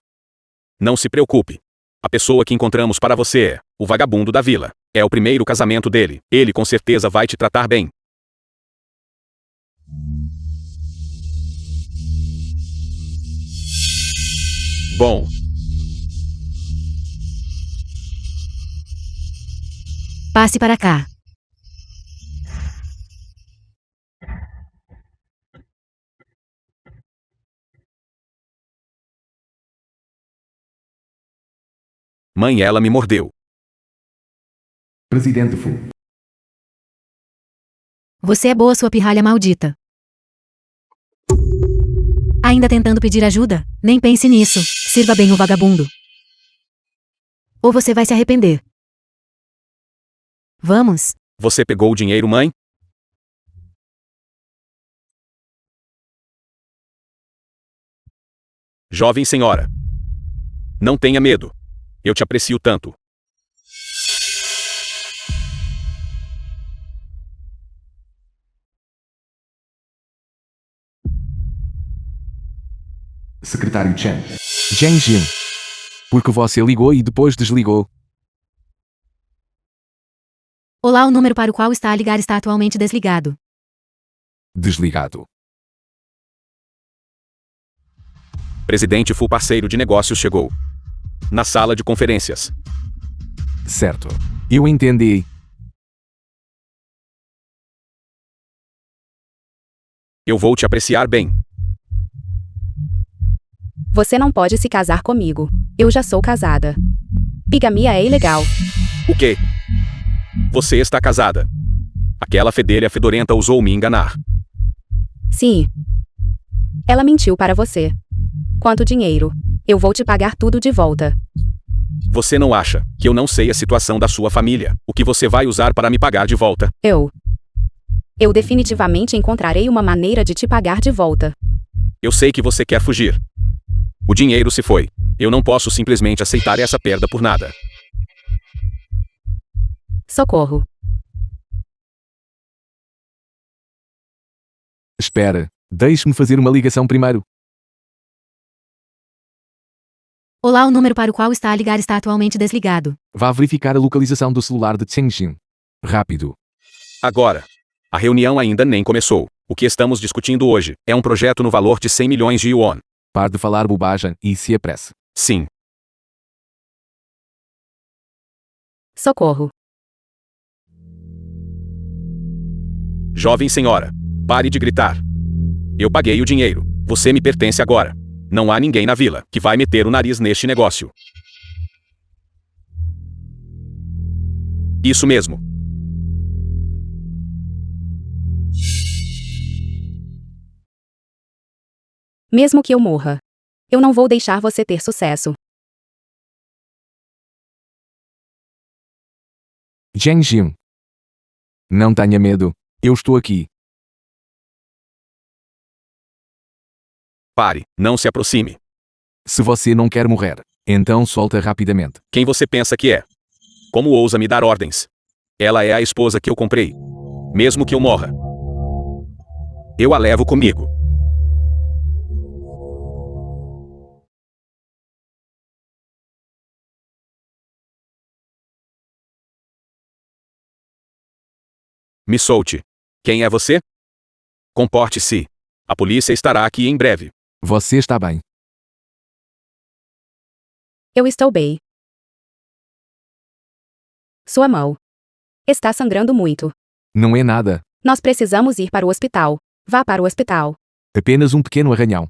Não se preocupe. A pessoa que encontramos para você é o vagabundo da vila. É o primeiro casamento dele. Ele com certeza vai te tratar bem. Bom. Passe para cá. Mãe, ela me mordeu. Presidente Fu. Você é boa, sua pirralha maldita. Ainda tentando pedir ajuda? Nem pense nisso. Sirva bem o vagabundo. Ou você vai se arrepender. Vamos. Você pegou o dinheiro, mãe? Jovem senhora. Não tenha medo. Eu te aprecio tanto. Secretário Chen. Zheng Jin. Porque você ligou e depois desligou. Olá, o número para o qual está a ligar está atualmente desligado. Desligado. Presidente Fu, parceiro de negócios, chegou. Na sala de conferências. Certo. Eu entendi. Eu vou te apreciar bem. Você não pode se casar comigo. Eu já sou casada. Bigamia é ilegal. O quê? Você está casada. Aquela fedelha fedorenta ousou me enganar. Sim. Ela mentiu para você. Quanto dinheiro? Eu vou te pagar tudo de volta. Você não acha que eu não sei a situação da sua família? O que você vai usar para me pagar de volta? Eu definitivamente encontrarei uma maneira de te pagar de volta. Eu sei que você quer fugir. O dinheiro se foi. Eu não posso simplesmente aceitar essa perda por nada. Socorro. Espera, deixe-me fazer uma ligação primeiro. Olá, o número para o qual está a ligar está atualmente desligado. Vá verificar a localização do celular de Chengjin. Rápido. Agora. A reunião ainda nem começou. O que estamos discutindo hoje é um projeto no valor de 100 milhões de yuan. Pare de falar bobagem e se apresse. Sim. Socorro. Jovem senhora. Pare de gritar. Eu paguei o dinheiro. Você me pertence agora. Não há ninguém na vila que vai meter o nariz neste negócio. Isso mesmo. Mesmo que eu morra, eu não vou deixar você ter sucesso. Chengjin. Não tenha medo. Eu estou aqui. Pare, não se aproxime. Se você não quer morrer, então solta rapidamente. Quem você pensa que é? Como ousa me dar ordens? Ela é a esposa que eu comprei. Mesmo que eu morra, eu a levo comigo. Me solte. Quem é você? Comporte-se. A polícia estará aqui em breve. Você está bem. Eu estou bem. Sua mão está sangrando muito. Não é nada. Nós precisamos ir para o hospital. Vá para o hospital. Apenas um pequeno arranhão.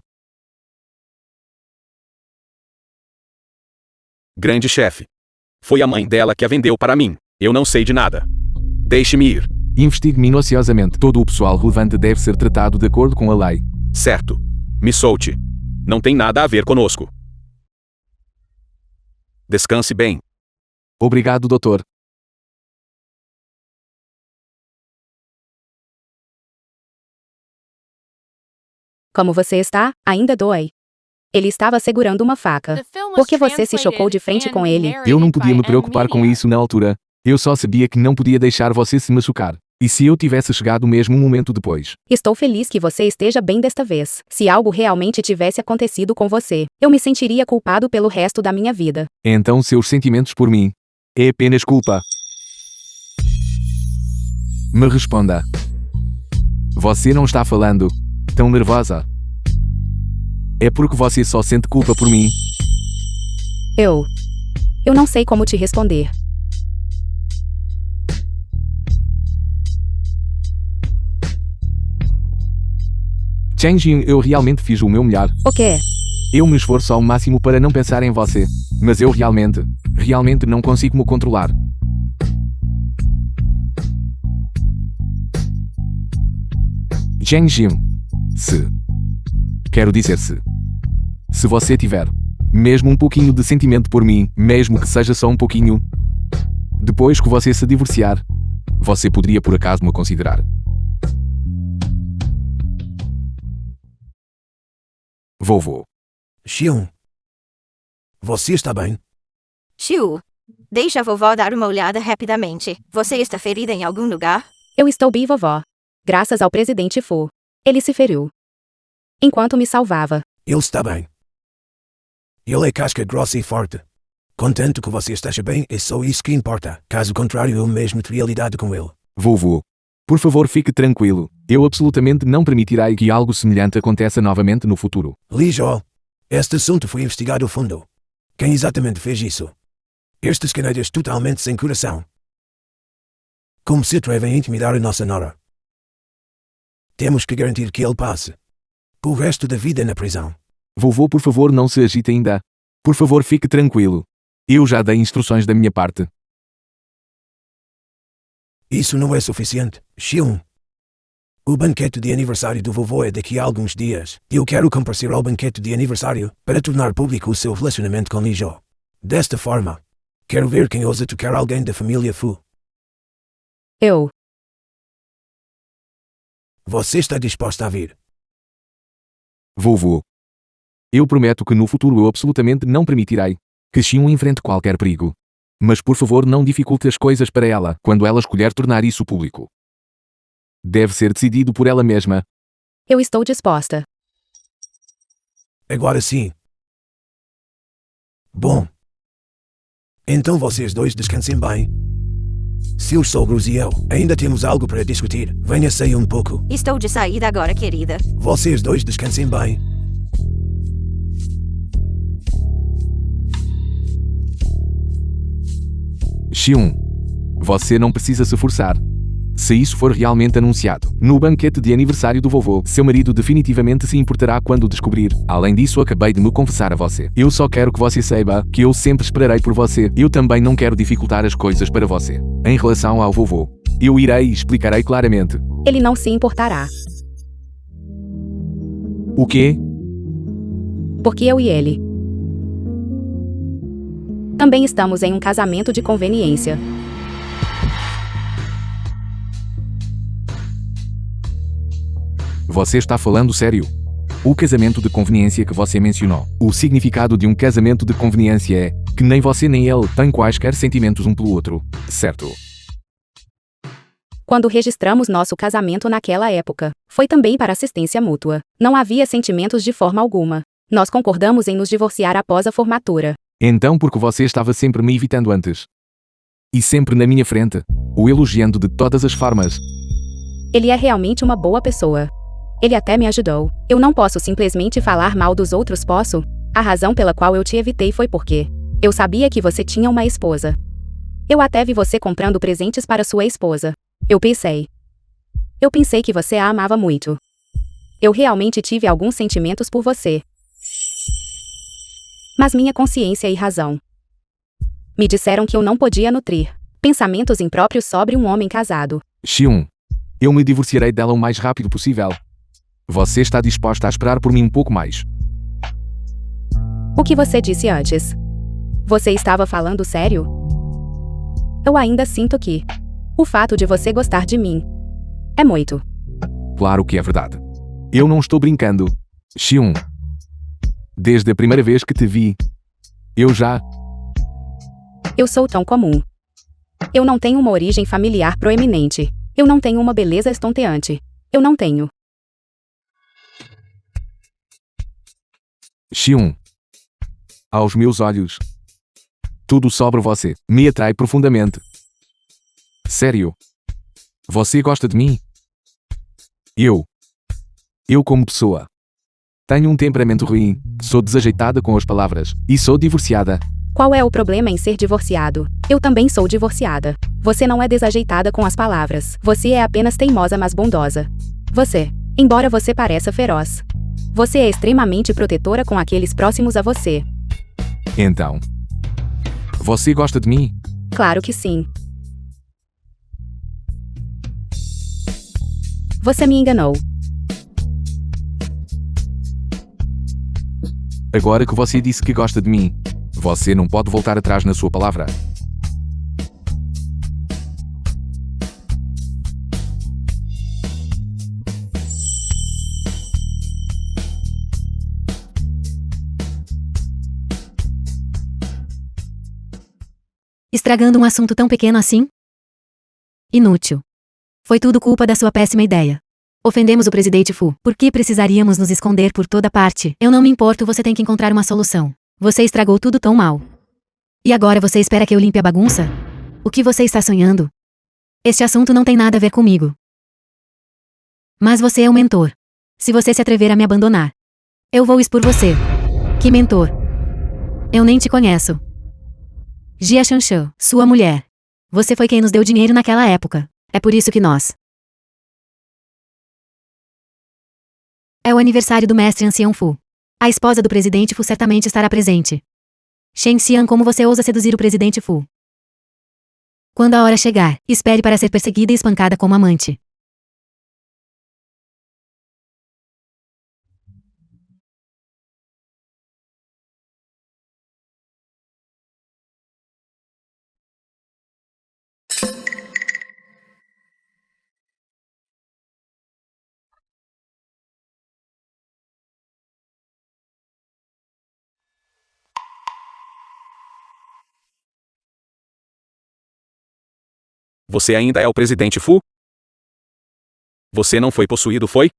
Grande chefe. Foi a mãe dela que a vendeu para mim. Eu não sei de nada. Deixe-me ir. Investigue minuciosamente. Todo o pessoal relevante deve ser tratado de acordo com a lei. Certo. Me solte. Não tem nada a ver conosco. Descanse bem. Obrigado, doutor. Como você está? Ainda dói. Ele estava segurando uma faca. The film was Por que você se chocou de frente translated com and ele? narrated Eu não podia by me preocupar com M-Media. isso na altura. Eu só sabia que não podia deixar você se machucar. E se eu tivesse chegado mesmo um momento depois? Estou feliz que você esteja bem desta vez. Se algo realmente tivesse acontecido com você, eu me sentiria culpado pelo resto da minha vida. Então seus sentimentos por mim é apenas culpa. Me responda. Você não está falando tão nervosa. É porque você só sente culpa por mim. Eu não sei como te responder. Chengjin, eu realmente fiz o meu melhor. O quê? Eu me esforço ao máximo para não pensar em você. Mas eu realmente não consigo me controlar. Chengjin. Quero dizer se você tiver mesmo um pouquinho de sentimento por mim, mesmo que seja só um pouquinho, depois que você se divorciar, você poderia por acaso me considerar. Vovô. Xion. Você está bem? Xiu. Deixa a vovó dar uma olhada rapidamente. Você está ferida em algum lugar? Eu estou bem, vovó. Graças ao presidente Fu. Ele se feriu enquanto me salvava. Ele está bem. Ele é casca grossa e forte. Contento que você esteja bem, é só isso que importa. Caso contrário, eu mesmo teria lidado com ele. Vovô. Por favor, fique tranquilo. Eu absolutamente não permitirei que algo semelhante aconteça novamente no futuro. Li Joel. Este assunto foi investigado a fundo. Quem exatamente fez isso? Estes canalhas totalmente sem coração. Como se atrevem a intimidar a nossa nora? Temos que garantir que ele passe o resto da vida na prisão. Vovô, por favor, não se agite ainda. Por favor, fique tranquilo. Eu já dei instruções da minha parte. Isso não é suficiente, Xion. O banquete de aniversário do vovô é daqui a alguns dias. Eu quero comparecer ao banquete de aniversário para tornar público o seu relacionamento com Li Jo. Desta forma, quero ver quem ousa tocar alguém da família Fu. Você está disposta a vir? Vovô. Eu prometo que no futuro eu absolutamente não permitirei que Xion enfrente qualquer perigo. Mas por favor não dificulte as coisas para ela quando ela escolher tornar isso público. Deve ser decidido por ela mesma. Eu estou disposta. Agora sim. Bom. Então vocês dois descansem bem. Seus sogros e eu ainda temos algo para discutir. Venha sair um pouco. Estou de saída agora, querida. Vocês dois descansem bem. Xion. Você não precisa se forçar. Se isso for realmente anunciado no banquete de aniversário do vovô, seu marido definitivamente se importará quando descobrir. Além disso, acabei de me confessar a você. Eu só quero que você saiba que eu sempre esperarei por você. Eu também não quero dificultar as coisas para você. Em relação ao vovô, eu irei e explicarei claramente. Ele não se importará. O quê? Porque eu e ele também estamos em um casamento de conveniência. Você está falando sério? O casamento de conveniência que você mencionou. O significado de um casamento de conveniência é que nem você nem ele têm quaisquer sentimentos um pelo outro, certo? Quando registramos nosso casamento naquela época, foi também para assistência mútua. Não havia sentimentos de forma alguma. Nós concordamos em nos divorciar após a formatura. Então por que você estava sempre me evitando antes? E sempre na minha frente, o elogiando de todas as formas. Ele é realmente uma boa pessoa. Ele até me ajudou. Eu não posso simplesmente falar mal dos outros, posso? A razão pela qual eu te evitei foi porque eu sabia que você tinha uma esposa. Eu até vi você comprando presentes para sua esposa. Eu pensei que você a amava muito. Eu realmente tive alguns sentimentos por você. Mas minha consciência e razão me disseram que eu não podia nutrir pensamentos impróprios sobre um homem casado. Xion. Eu me divorciarei dela o mais rápido possível. Você está disposta a esperar por mim um pouco mais? O que você disse antes? Você estava falando sério? Eu ainda sinto que o fato de você gostar de mim é muito. Claro que é verdade. Eu não estou brincando. Xion. Desde a primeira vez que te vi, Eu sou tão comum. Eu não tenho uma origem familiar proeminente. Eu não tenho uma beleza estonteante. Eu não tenho. Xion. Aos meus olhos, tudo sobre você me atrai profundamente. Sério. Você gosta de mim? Eu como pessoa, tenho um temperamento ruim, sou desajeitada com as palavras, e sou divorciada. Qual é o problema em ser divorciado? Eu também sou divorciada. Você não é desajeitada com as palavras. Você é apenas teimosa, mas bondosa. Embora você pareça feroz, você é extremamente protetora com aqueles próximos a você. Então, você gosta de mim? Claro que sim. Você me enganou. Agora que você disse que gosta de mim, você não pode voltar atrás na sua palavra. Estragando um assunto tão pequeno assim? Inútil. Foi tudo culpa da sua péssima ideia. Ofendemos o presidente Fu. Por que precisaríamos nos esconder por toda parte? Eu não me importo, você tem que encontrar uma solução. Você estragou tudo tão mal. E agora você espera que eu limpe a bagunça? O que você está sonhando? Este assunto não tem nada a ver comigo. Mas você é o mentor. Se você se atrever a me abandonar, eu vou expor você. Que mentor? Eu nem te conheço. Jia Shanshan, sua mulher. Você foi quem nos deu dinheiro naquela época. É por isso que nós. É o aniversário do mestre Ancião Fu. A esposa do presidente Fu certamente estará presente. Shen Xian, como você ousa seduzir o presidente Fu? Quando a hora chegar, espere para ser perseguida e espancada como amante. Você ainda é o presidente Fu? Você não foi possuído, foi?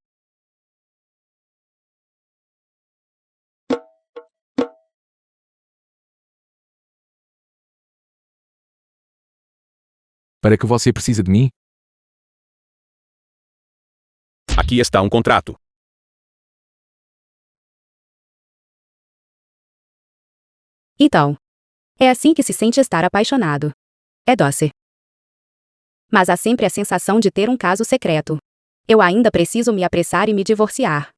Para que você precisa de mim? Aqui está um contrato. Então. É assim que se sente estar apaixonado. É doce. Mas há sempre a sensação de ter um caso secreto. Eu ainda preciso me apressar e me divorciar.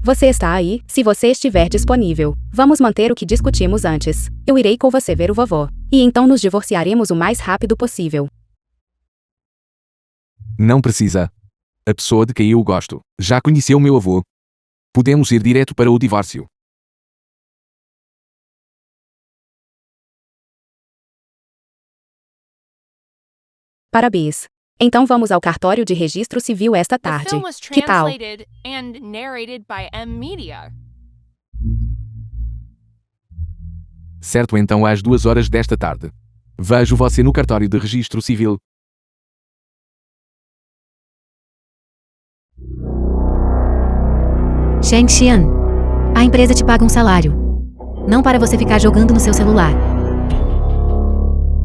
Você está aí, se você estiver disponível. Vamos manter o que discutimos antes. Eu irei com você ver o vovô. E então nos divorciaremos o mais rápido possível. Não precisa. A pessoa de quem eu gosto já conheceu meu avô. Podemos ir direto para o divórcio. Parabéns. Então vamos ao cartório de registro civil esta The tarde. film was Que tal? translated and narrated by M Media. Certo, então às 2 horas desta tarde. Vejo você no cartório de registro civil. Shang Xian. A empresa te paga um salário. Não para você ficar jogando no seu celular.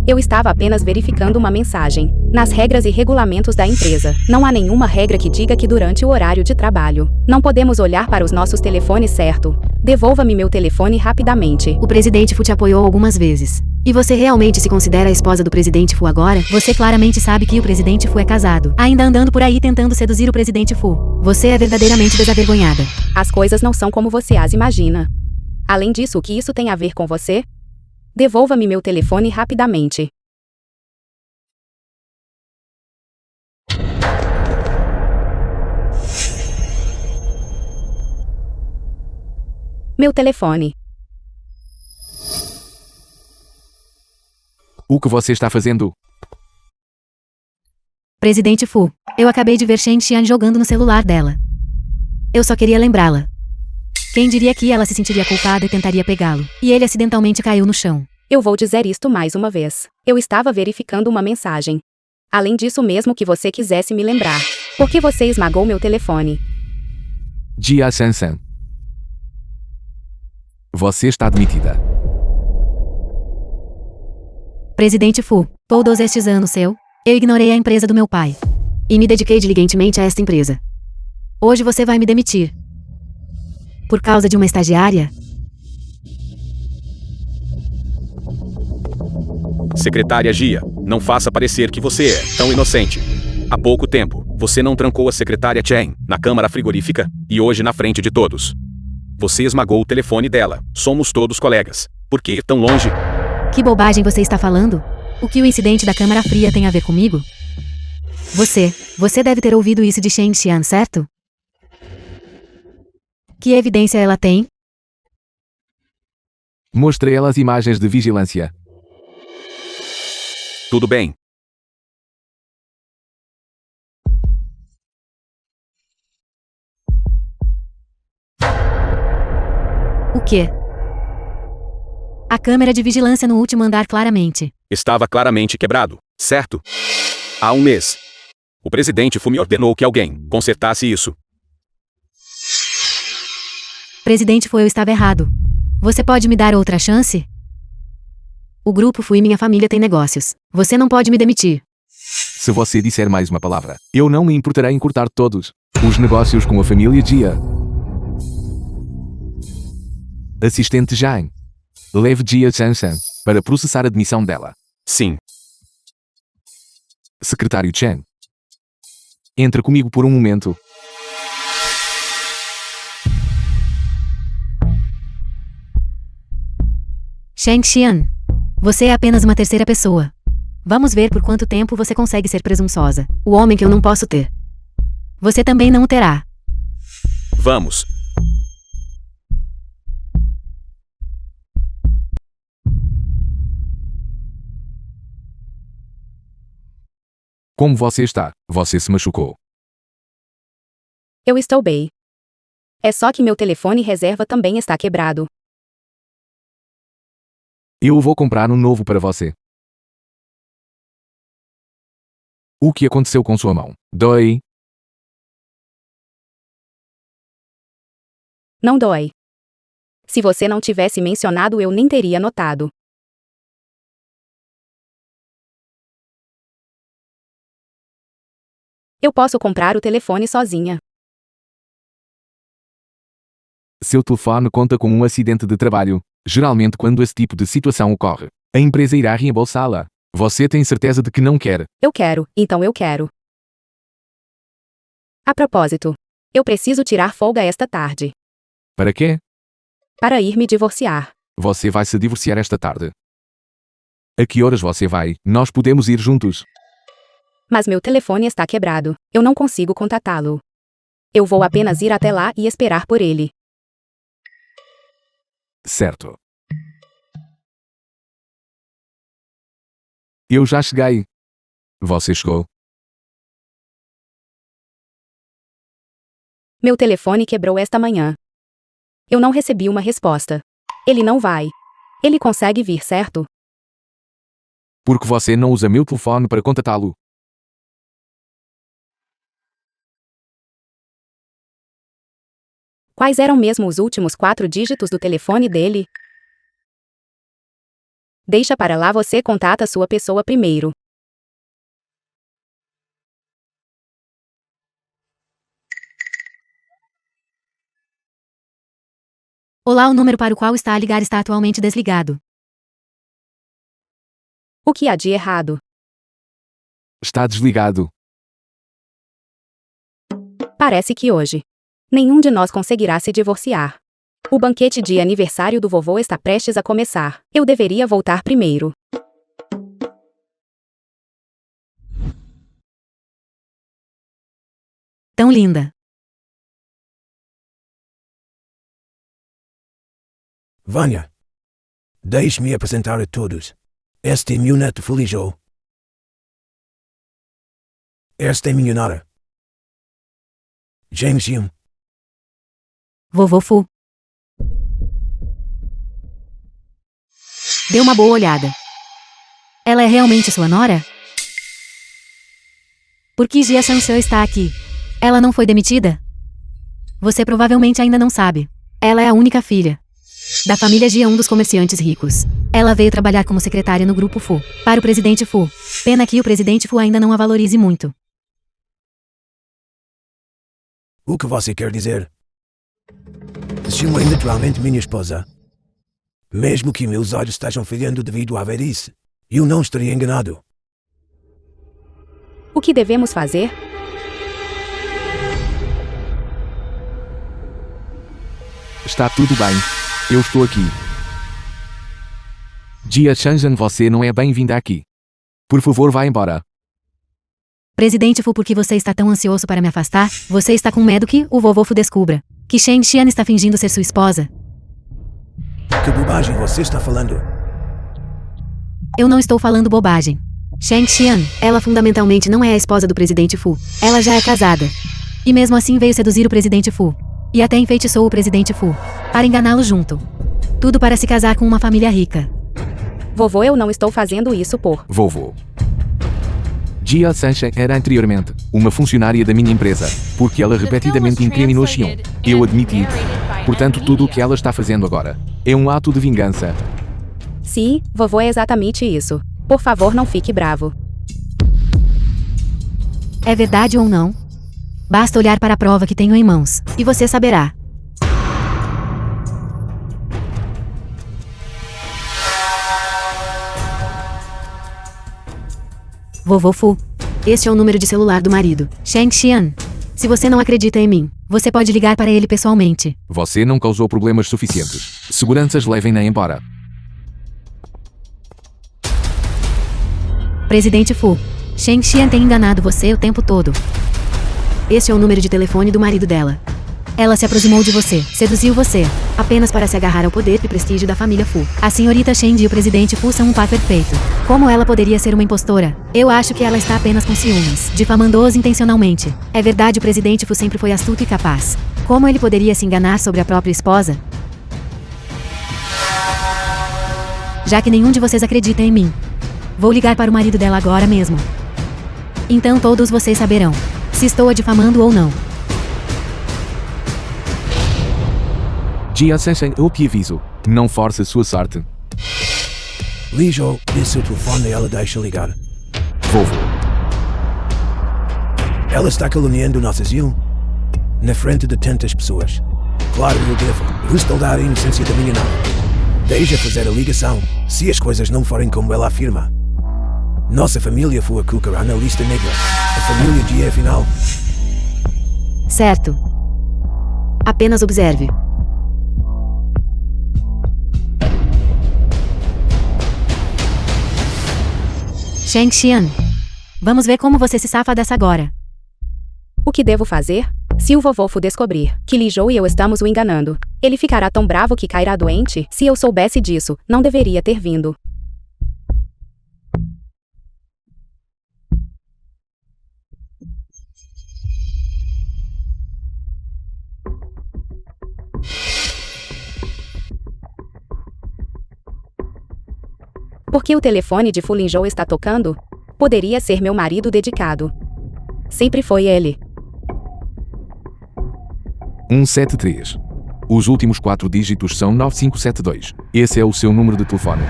Eu estava apenas verificando uma mensagem. Nas regras e regulamentos da empresa, não há nenhuma regra que diga que durante o horário de trabalho, não podemos olhar para os nossos telefones, certo? Devolva-me meu telefone rapidamente. O presidente Fu te apoiou algumas vezes. E você realmente se considera a esposa do presidente Fu agora? Você claramente sabe que o presidente Fu é casado. Ainda andando por aí tentando seduzir o presidente Fu. Você é verdadeiramente desavergonhada. As coisas não são como você as imagina. Além disso, o que isso tem a ver com você? Devolva-me meu telefone rapidamente. Meu telefone. O que você está fazendo? Presidente Fu, eu acabei de ver Shang Xian jogando no celular dela. Eu só queria lembrá-la. Quem diria que ela se sentiria culpada e tentaria pegá-lo, e ele acidentalmente caiu no chão. Eu vou dizer isto mais uma vez. Eu estava verificando uma mensagem. Além disso, mesmo que você quisesse me lembrar. Por que você esmagou meu telefone? Jia Sansan. Você está admitida. Presidente Fu, todos estes anos eu ignorei a empresa do meu pai. E me dediquei diligentemente a esta empresa. Hoje você vai me demitir. Por causa de uma estagiária? Secretária Gia, não faça parecer que você é tão inocente. Há pouco tempo, você não trancou a secretária Chen na câmara frigorífica e hoje na frente de todos. Você esmagou o telefone dela. Somos todos colegas. Por que ir tão longe? Que bobagem você está falando? O que o incidente da câmara fria tem a ver comigo? Você deve ter ouvido isso de Shang Xian, certo? Que evidência ela tem? Mostrei ela as imagens de vigilância. Tudo bem. O quê? A câmera de vigilância no último andar claramente. Estava claramente quebrado, certo? Há um mês. O presidente Fu me ordenou que alguém consertasse isso. Presidente Fu, eu estava errado. Você pode me dar outra chance? O grupo Fu e minha família têm negócios. Você não pode me demitir. Se você disser mais uma palavra, eu não me importarei em cortar todos os negócios com a família Jia. Assistente Jane. Leve Jia Sansan para processar a demissão dela. Sim. Secretário Chen. Entre comigo por um momento. Shang Xian. Você é apenas uma terceira pessoa. Vamos ver por quanto tempo você consegue ser presunçosa. O homem que eu não posso ter. Você também não o terá. Vamos. Como você está? Você se machucou. Eu estou bem. É só que meu telefone reserva também está quebrado. Eu vou comprar um novo para você. O que aconteceu com sua mão? Dói? Não dói. Se você não tivesse mencionado, eu nem teria notado. Eu posso comprar o telefone sozinha. Seu telefone conta com um acidente de trabalho. Geralmente, quando esse tipo de situação ocorre, a empresa irá reembolsá-la. Você tem certeza de que não quer? Eu quero, então eu quero. A propósito, eu preciso tirar folga esta tarde. Para quê? Para ir me divorciar. Você vai se divorciar esta tarde. A que horas você vai? Nós podemos ir juntos. Mas meu telefone está quebrado. Eu não consigo contatá-lo. Eu vou apenas ir até lá e esperar por ele. Certo. Eu já cheguei. Você chegou? Meu telefone quebrou esta manhã. Eu não recebi uma resposta. Ele não vai. Ele consegue vir, certo? Porque você não usa meu telefone para contatá-lo. Quais eram mesmo os últimos 4 dígitos do telefone dele? Deixa para lá, você contata sua pessoa primeiro. Olá, o número para o qual está a ligar está atualmente desligado. O que há de errado? Está desligado. Parece que hoje nenhum de nós conseguirá se divorciar. O banquete de aniversário do vovô está prestes a começar. Eu deveria voltar primeiro. Tão linda. Vânia, deixe-me apresentar a todos. Este é meu neto Felijo. Esta é minha nora. James Hume. Vovô Fu. Dê uma boa olhada. Ela é realmente sua nora? Por que Jia Shanshan está aqui? Ela não foi demitida? Você provavelmente ainda não sabe. Ela é a única filha da família Jia, um dos comerciantes ricos. Ela veio trabalhar como secretária no grupo Fu, para o presidente Fu. Pena que o presidente Fu ainda não a valorize muito. O que você quer dizer? Xiu é naturalmente minha esposa. Mesmo que meus olhos estejam falhando devido à velhice, eu não estaria enganado. O que devemos fazer? Está tudo bem. Eu estou aqui. Jia Shanshan, você não é bem-vinda aqui. Por favor, vá embora. Presidente Fu, por que você está tão ansioso para me afastar? Você está com medo que o vovô Fu descubra que Shen Xian está fingindo ser sua esposa? Que bobagem você está falando? Eu não estou falando bobagem. Shen Xian, ela fundamentalmente não é a esposa do presidente Fu. Ela já é casada. E mesmo assim veio seduzir o presidente Fu. E até enfeitiçou o presidente Fu para enganá-lo junto. Tudo para se casar com uma família rica. Vovô, eu não estou fazendo isso por... Vovô. Jia Shanshan era anteriormente uma funcionária da minha empresa, porque ela repetidamente incriminou Xion. Eu admiti. Portanto, tudo o que ela está fazendo agora é um ato de vingança. Sim, vovô, é exatamente isso. Por favor, não fique bravo. É verdade ou não? Basta olhar para a prova que tenho em mãos, e você saberá. Vovô Fu. Este é o número de celular do marido, Shen Xian. Se você não acredita em mim, você pode ligar para ele pessoalmente. Você não causou problemas suficientes. Seguranças, levem-na embora. Presidente Fu. Shen Xian tem enganado você o tempo todo. Este é o número de telefone do marido dela. Ela se aproximou de você, seduziu você, apenas para se agarrar ao poder e prestígio da família Fu. A senhorita Shen e o presidente Fu são um par perfeito. Como ela poderia ser uma impostora? Eu acho que ela está apenas com ciúmes, difamando-os intencionalmente. É verdade, o presidente Fu sempre foi astuto e capaz. Como ele poderia se enganar sobre a própria esposa? Já que nenhum de vocês acredita em mim, vou ligar para o marido dela agora mesmo. Então todos vocês saberão se estou a difamando ou não. Jia Shanshan, eu te aviso. Não force a sua sorte. Lijo, dê seu telefone e ela deixa ligar. Vovô. Ela está caluniando nosso asilo na frente de tantas pessoas. Claro, eu devo respaldar a inocência da minha nave. Deixa fazer a ligação, se as coisas não forem como ela afirma. Nossa família foi a colocar na lista negra. A família G é final. Certo. Apenas observe. Shang Xian. Vamos ver como você se safa dessa agora. O que devo fazer? Se o vovô Fu descobrir que Li Zhou e eu estamos o enganando, ele ficará tão bravo que cairá doente. Se eu soubesse disso, não deveria ter vindo. Por que o telefone de Fu Lingzhou está tocando? Poderia ser meu marido dedicado. Sempre foi ele. 173. Os últimos 4 dígitos são 9572. Esse é o seu número de telefone.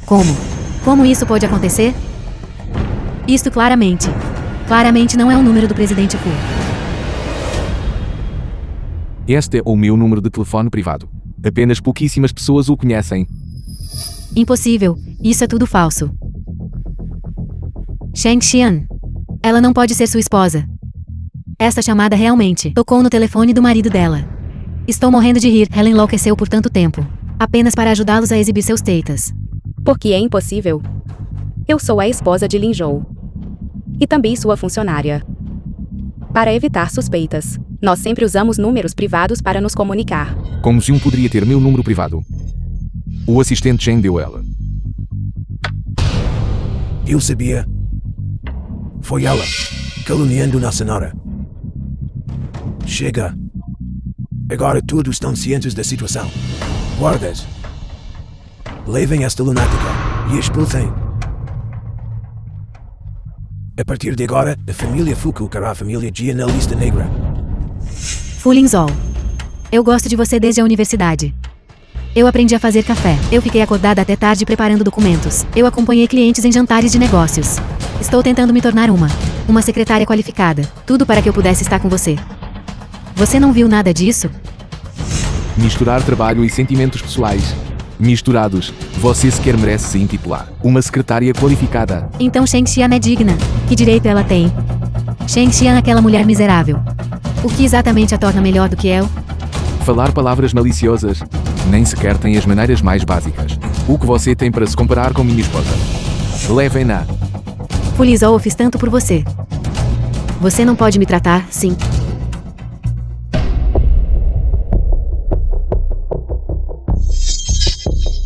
Como? Como isso pode acontecer? Isto claramente não é o número do presidente Fu. Este é o meu número de telefone privado. Apenas pouquíssimas pessoas o conhecem. Impossível, isso é tudo falso. Shang Xian. Ela não pode ser sua esposa. Essa chamada realmente tocou no telefone do marido dela. Estou morrendo de rir, ela enlouqueceu por tanto tempo. Apenas para ajudá-los a exibir seus teitas. Porque é impossível. Eu sou a esposa de Lin Zhou. E também sua funcionária. Para evitar suspeitas, nós sempre usamos números privados para nos comunicar. Como se poderia ter meu número privado. O assistente Chen deu ela. Eu sabia. Foi ela, caluniando na senhora. Chega. Agora todos estão cientes da situação. Guardas. Levem esta lunática e expulsem. A partir de agora, a família Fu colocará a família Jia na lista negra. Fu Lingzhou. Eu gosto de você desde a universidade. Eu aprendi a fazer café. Eu fiquei acordada até tarde preparando documentos. Eu acompanhei clientes em jantares de negócios. Estou tentando me tornar uma secretária qualificada. Tudo para que eu pudesse estar com você. Você não viu nada disso? Misturar trabalho e sentimentos pessoais. Misturados. Você sequer merece se intitular uma secretária qualificada. Então Shang Xian é digna. Que direito ela tem? Shang Xian, aquela mulher miserável. O que exatamente a torna melhor do que eu? Falar palavras maliciosas. Nem sequer tem as maneiras mais básicas. O que você tem para se comparar com minha esposa? Levem-na. Fu Lingzhou, eu fiz tanto por você. Você não pode me tratar, sim.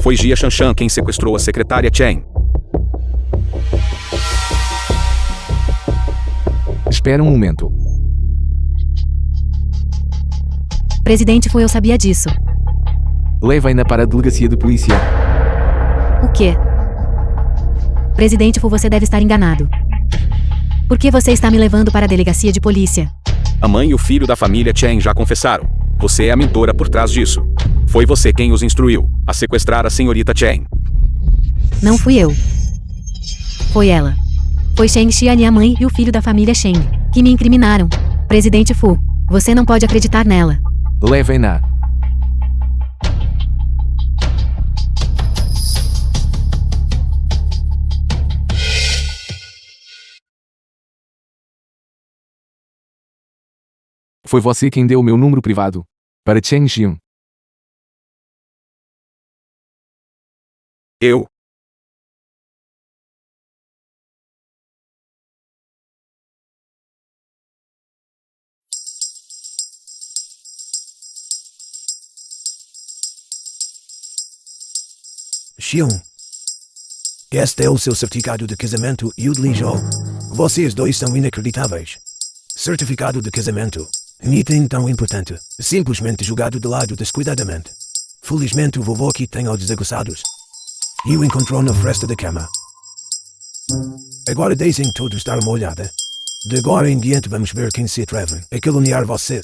Foi Jia Shanshan quem sequestrou a secretária Chen. Espera um momento. Presidente Fu, eu sabia disso. Levem-na para a delegacia de polícia. O quê? Presidente Fu, você deve estar enganado. Por que você está me levando para a delegacia de polícia? A mãe e o filho da família Chen já confessaram. Você é a mentora por trás disso. Foi você quem os instruiu a sequestrar a senhorita Chen. Não fui eu. Foi ela. Foi Shang Xian e a mãe e o filho da família Sheng que me incriminaram. Presidente Fu, você não pode acreditar nela. Levem-na. Foi você quem deu o meu número privado para Chen Xian. Eu. Xion. Este é o seu certificado de casamento e o de Li Zhou. Vocês dois são inacreditáveis. Certificado de casamento. Item tão importante. Simplesmente jogado de lado descuidadamente. Felizmente o vovô aqui tem olhos aguçados. E o encontrou na fresta da cama. Agora deixem todos dar uma olhada. De agora em diante vamos ver quem se atreve a caluniar você.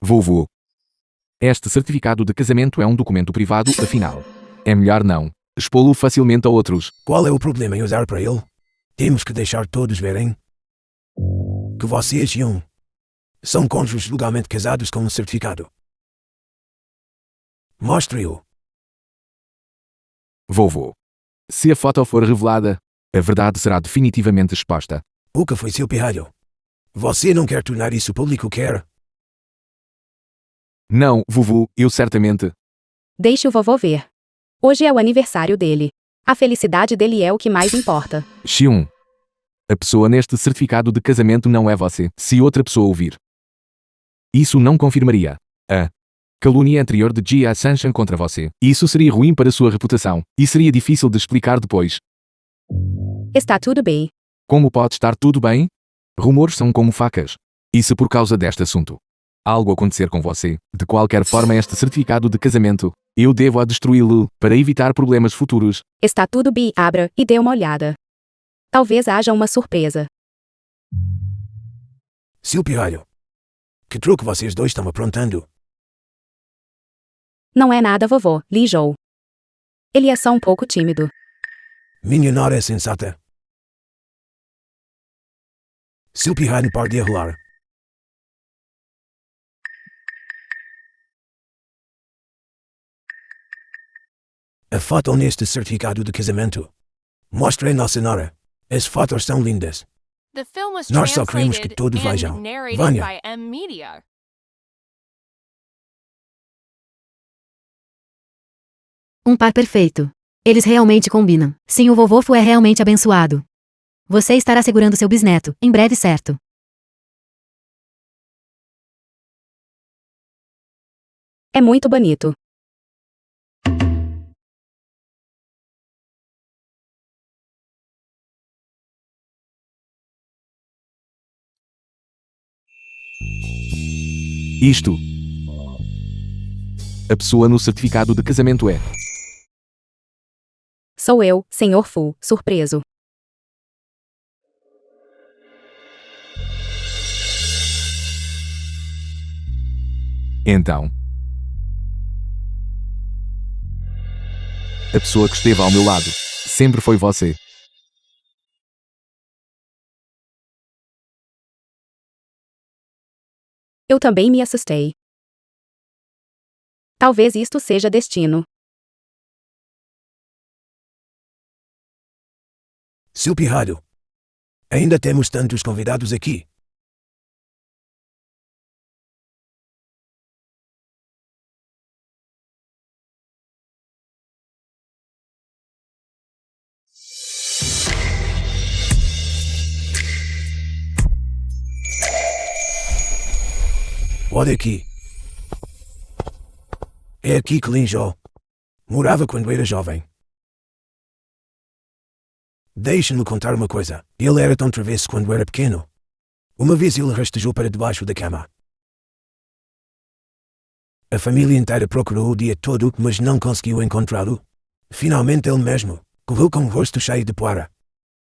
Vovô. Este certificado de casamento é um documento privado, afinal. É melhor não expô-lo facilmente a outros. Qual é o problema em usar para ele? Temos que deixar todos verem que vocês e são cônjuges legalmente casados com um certificado. Mostre-o. Vovô. Se a foto for revelada, a verdade será definitivamente exposta. O que foi seu pirralho? Você não quer tornar isso público, quer? Não, vovô, eu certamente. Deixe o vovô ver. Hoje é o aniversário dele. A felicidade dele é o que mais importa. Xion. A pessoa neste certificado de casamento não é você, se outra pessoa ouvir. Isso não confirmaria a calúnia anterior de Jia Sanshan contra você. Isso seria ruim para sua reputação, e seria difícil de explicar depois. Está tudo bem. Como pode estar tudo bem? Rumores são como facas. Isso por causa deste assunto. Algo acontecer com você, de qualquer forma este certificado de casamento, eu devo destruí-lo, para evitar problemas futuros. Está tudo bem, abra e dê uma olhada. Talvez haja uma surpresa. Seu pirralho. Que truque vocês dois estão aprontando? Não é nada, vovô, Li Zhou. Ele é só um pouco tímido. Minha nora é sensata. Seu pirralho pode de rolar. A foto neste certificado de casamento. Mostre a nossa nora. As fotos são lindas. The film was Nós só queremos que translated todos and vejam. narrated Vânia. by M Media. Um par perfeito. Eles realmente combinam. Sim, o vovô Fu é realmente abençoado. Você estará segurando seu bisneto, em breve, certo? É muito bonito. Isto. A pessoa no certificado de casamento é. Sou eu, Sr. Fu, surpreso. Então. A pessoa que esteve ao meu lado sempre foi você. Eu também me assustei. Talvez isto seja destino. Seu pirralho. Ainda temos tantos convidados aqui. Olha aqui. É aqui que Lin Zhou morava quando era jovem. Deixe-me contar uma coisa. Ele era tão travesso quando era pequeno. Uma vez ele rastejou para debaixo da cama. A família inteira procurou o dia todo, mas não conseguiu encontrá-lo. Finalmente ele mesmo correu com o rosto cheio de poeira.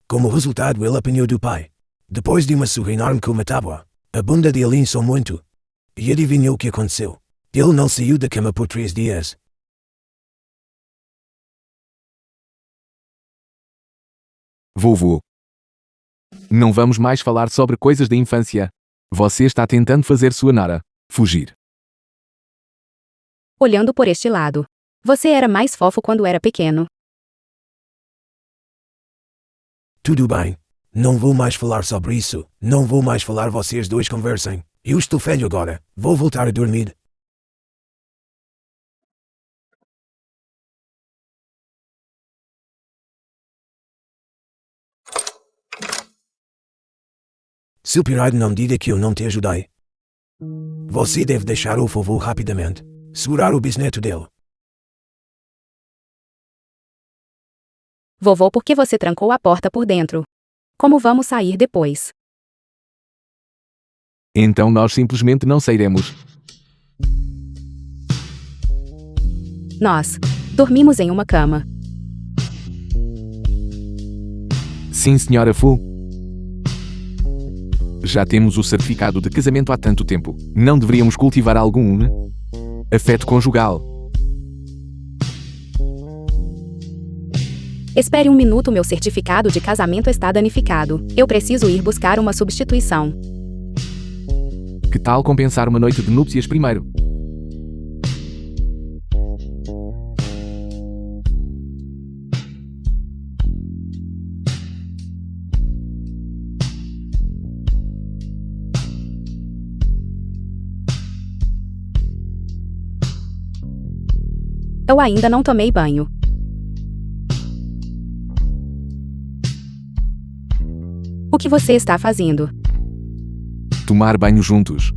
Como resultado ele apanhou do pai. Depois de uma surra enorme com uma tábua, a bunda dele inchou muito. E adivinhou o que aconteceu? Ele não saiu da cama por 3 dias. Vovô. Não vamos mais falar sobre coisas da infância. Você está tentando fazer sua nora fugir. Olhando por este lado. Você era mais fofo quando era pequeno. Tudo bem. Não vou mais falar sobre isso. Não vou mais falar, vocês dois conversem. Eu estou velho agora. Vou voltar a dormir. Seu pirralho, não diga que eu não te ajudei. Você deve deixar o vovô rapidamente segurar o bisneto dele. Vovô, por que você trancou a porta por dentro? Como vamos sair depois? Então nós simplesmente não sairemos. Nós dormimos em uma cama. Sim, senhora Fu. Já temos o certificado de casamento há tanto tempo. Não deveríamos cultivar algum afeto conjugal. Espere um minuto, meu certificado de casamento está danificado. Eu preciso ir buscar uma substituição. Que tal compensar uma noite de núpcias primeiro? Eu ainda não tomei banho. O que você está fazendo? Tomar banho juntos.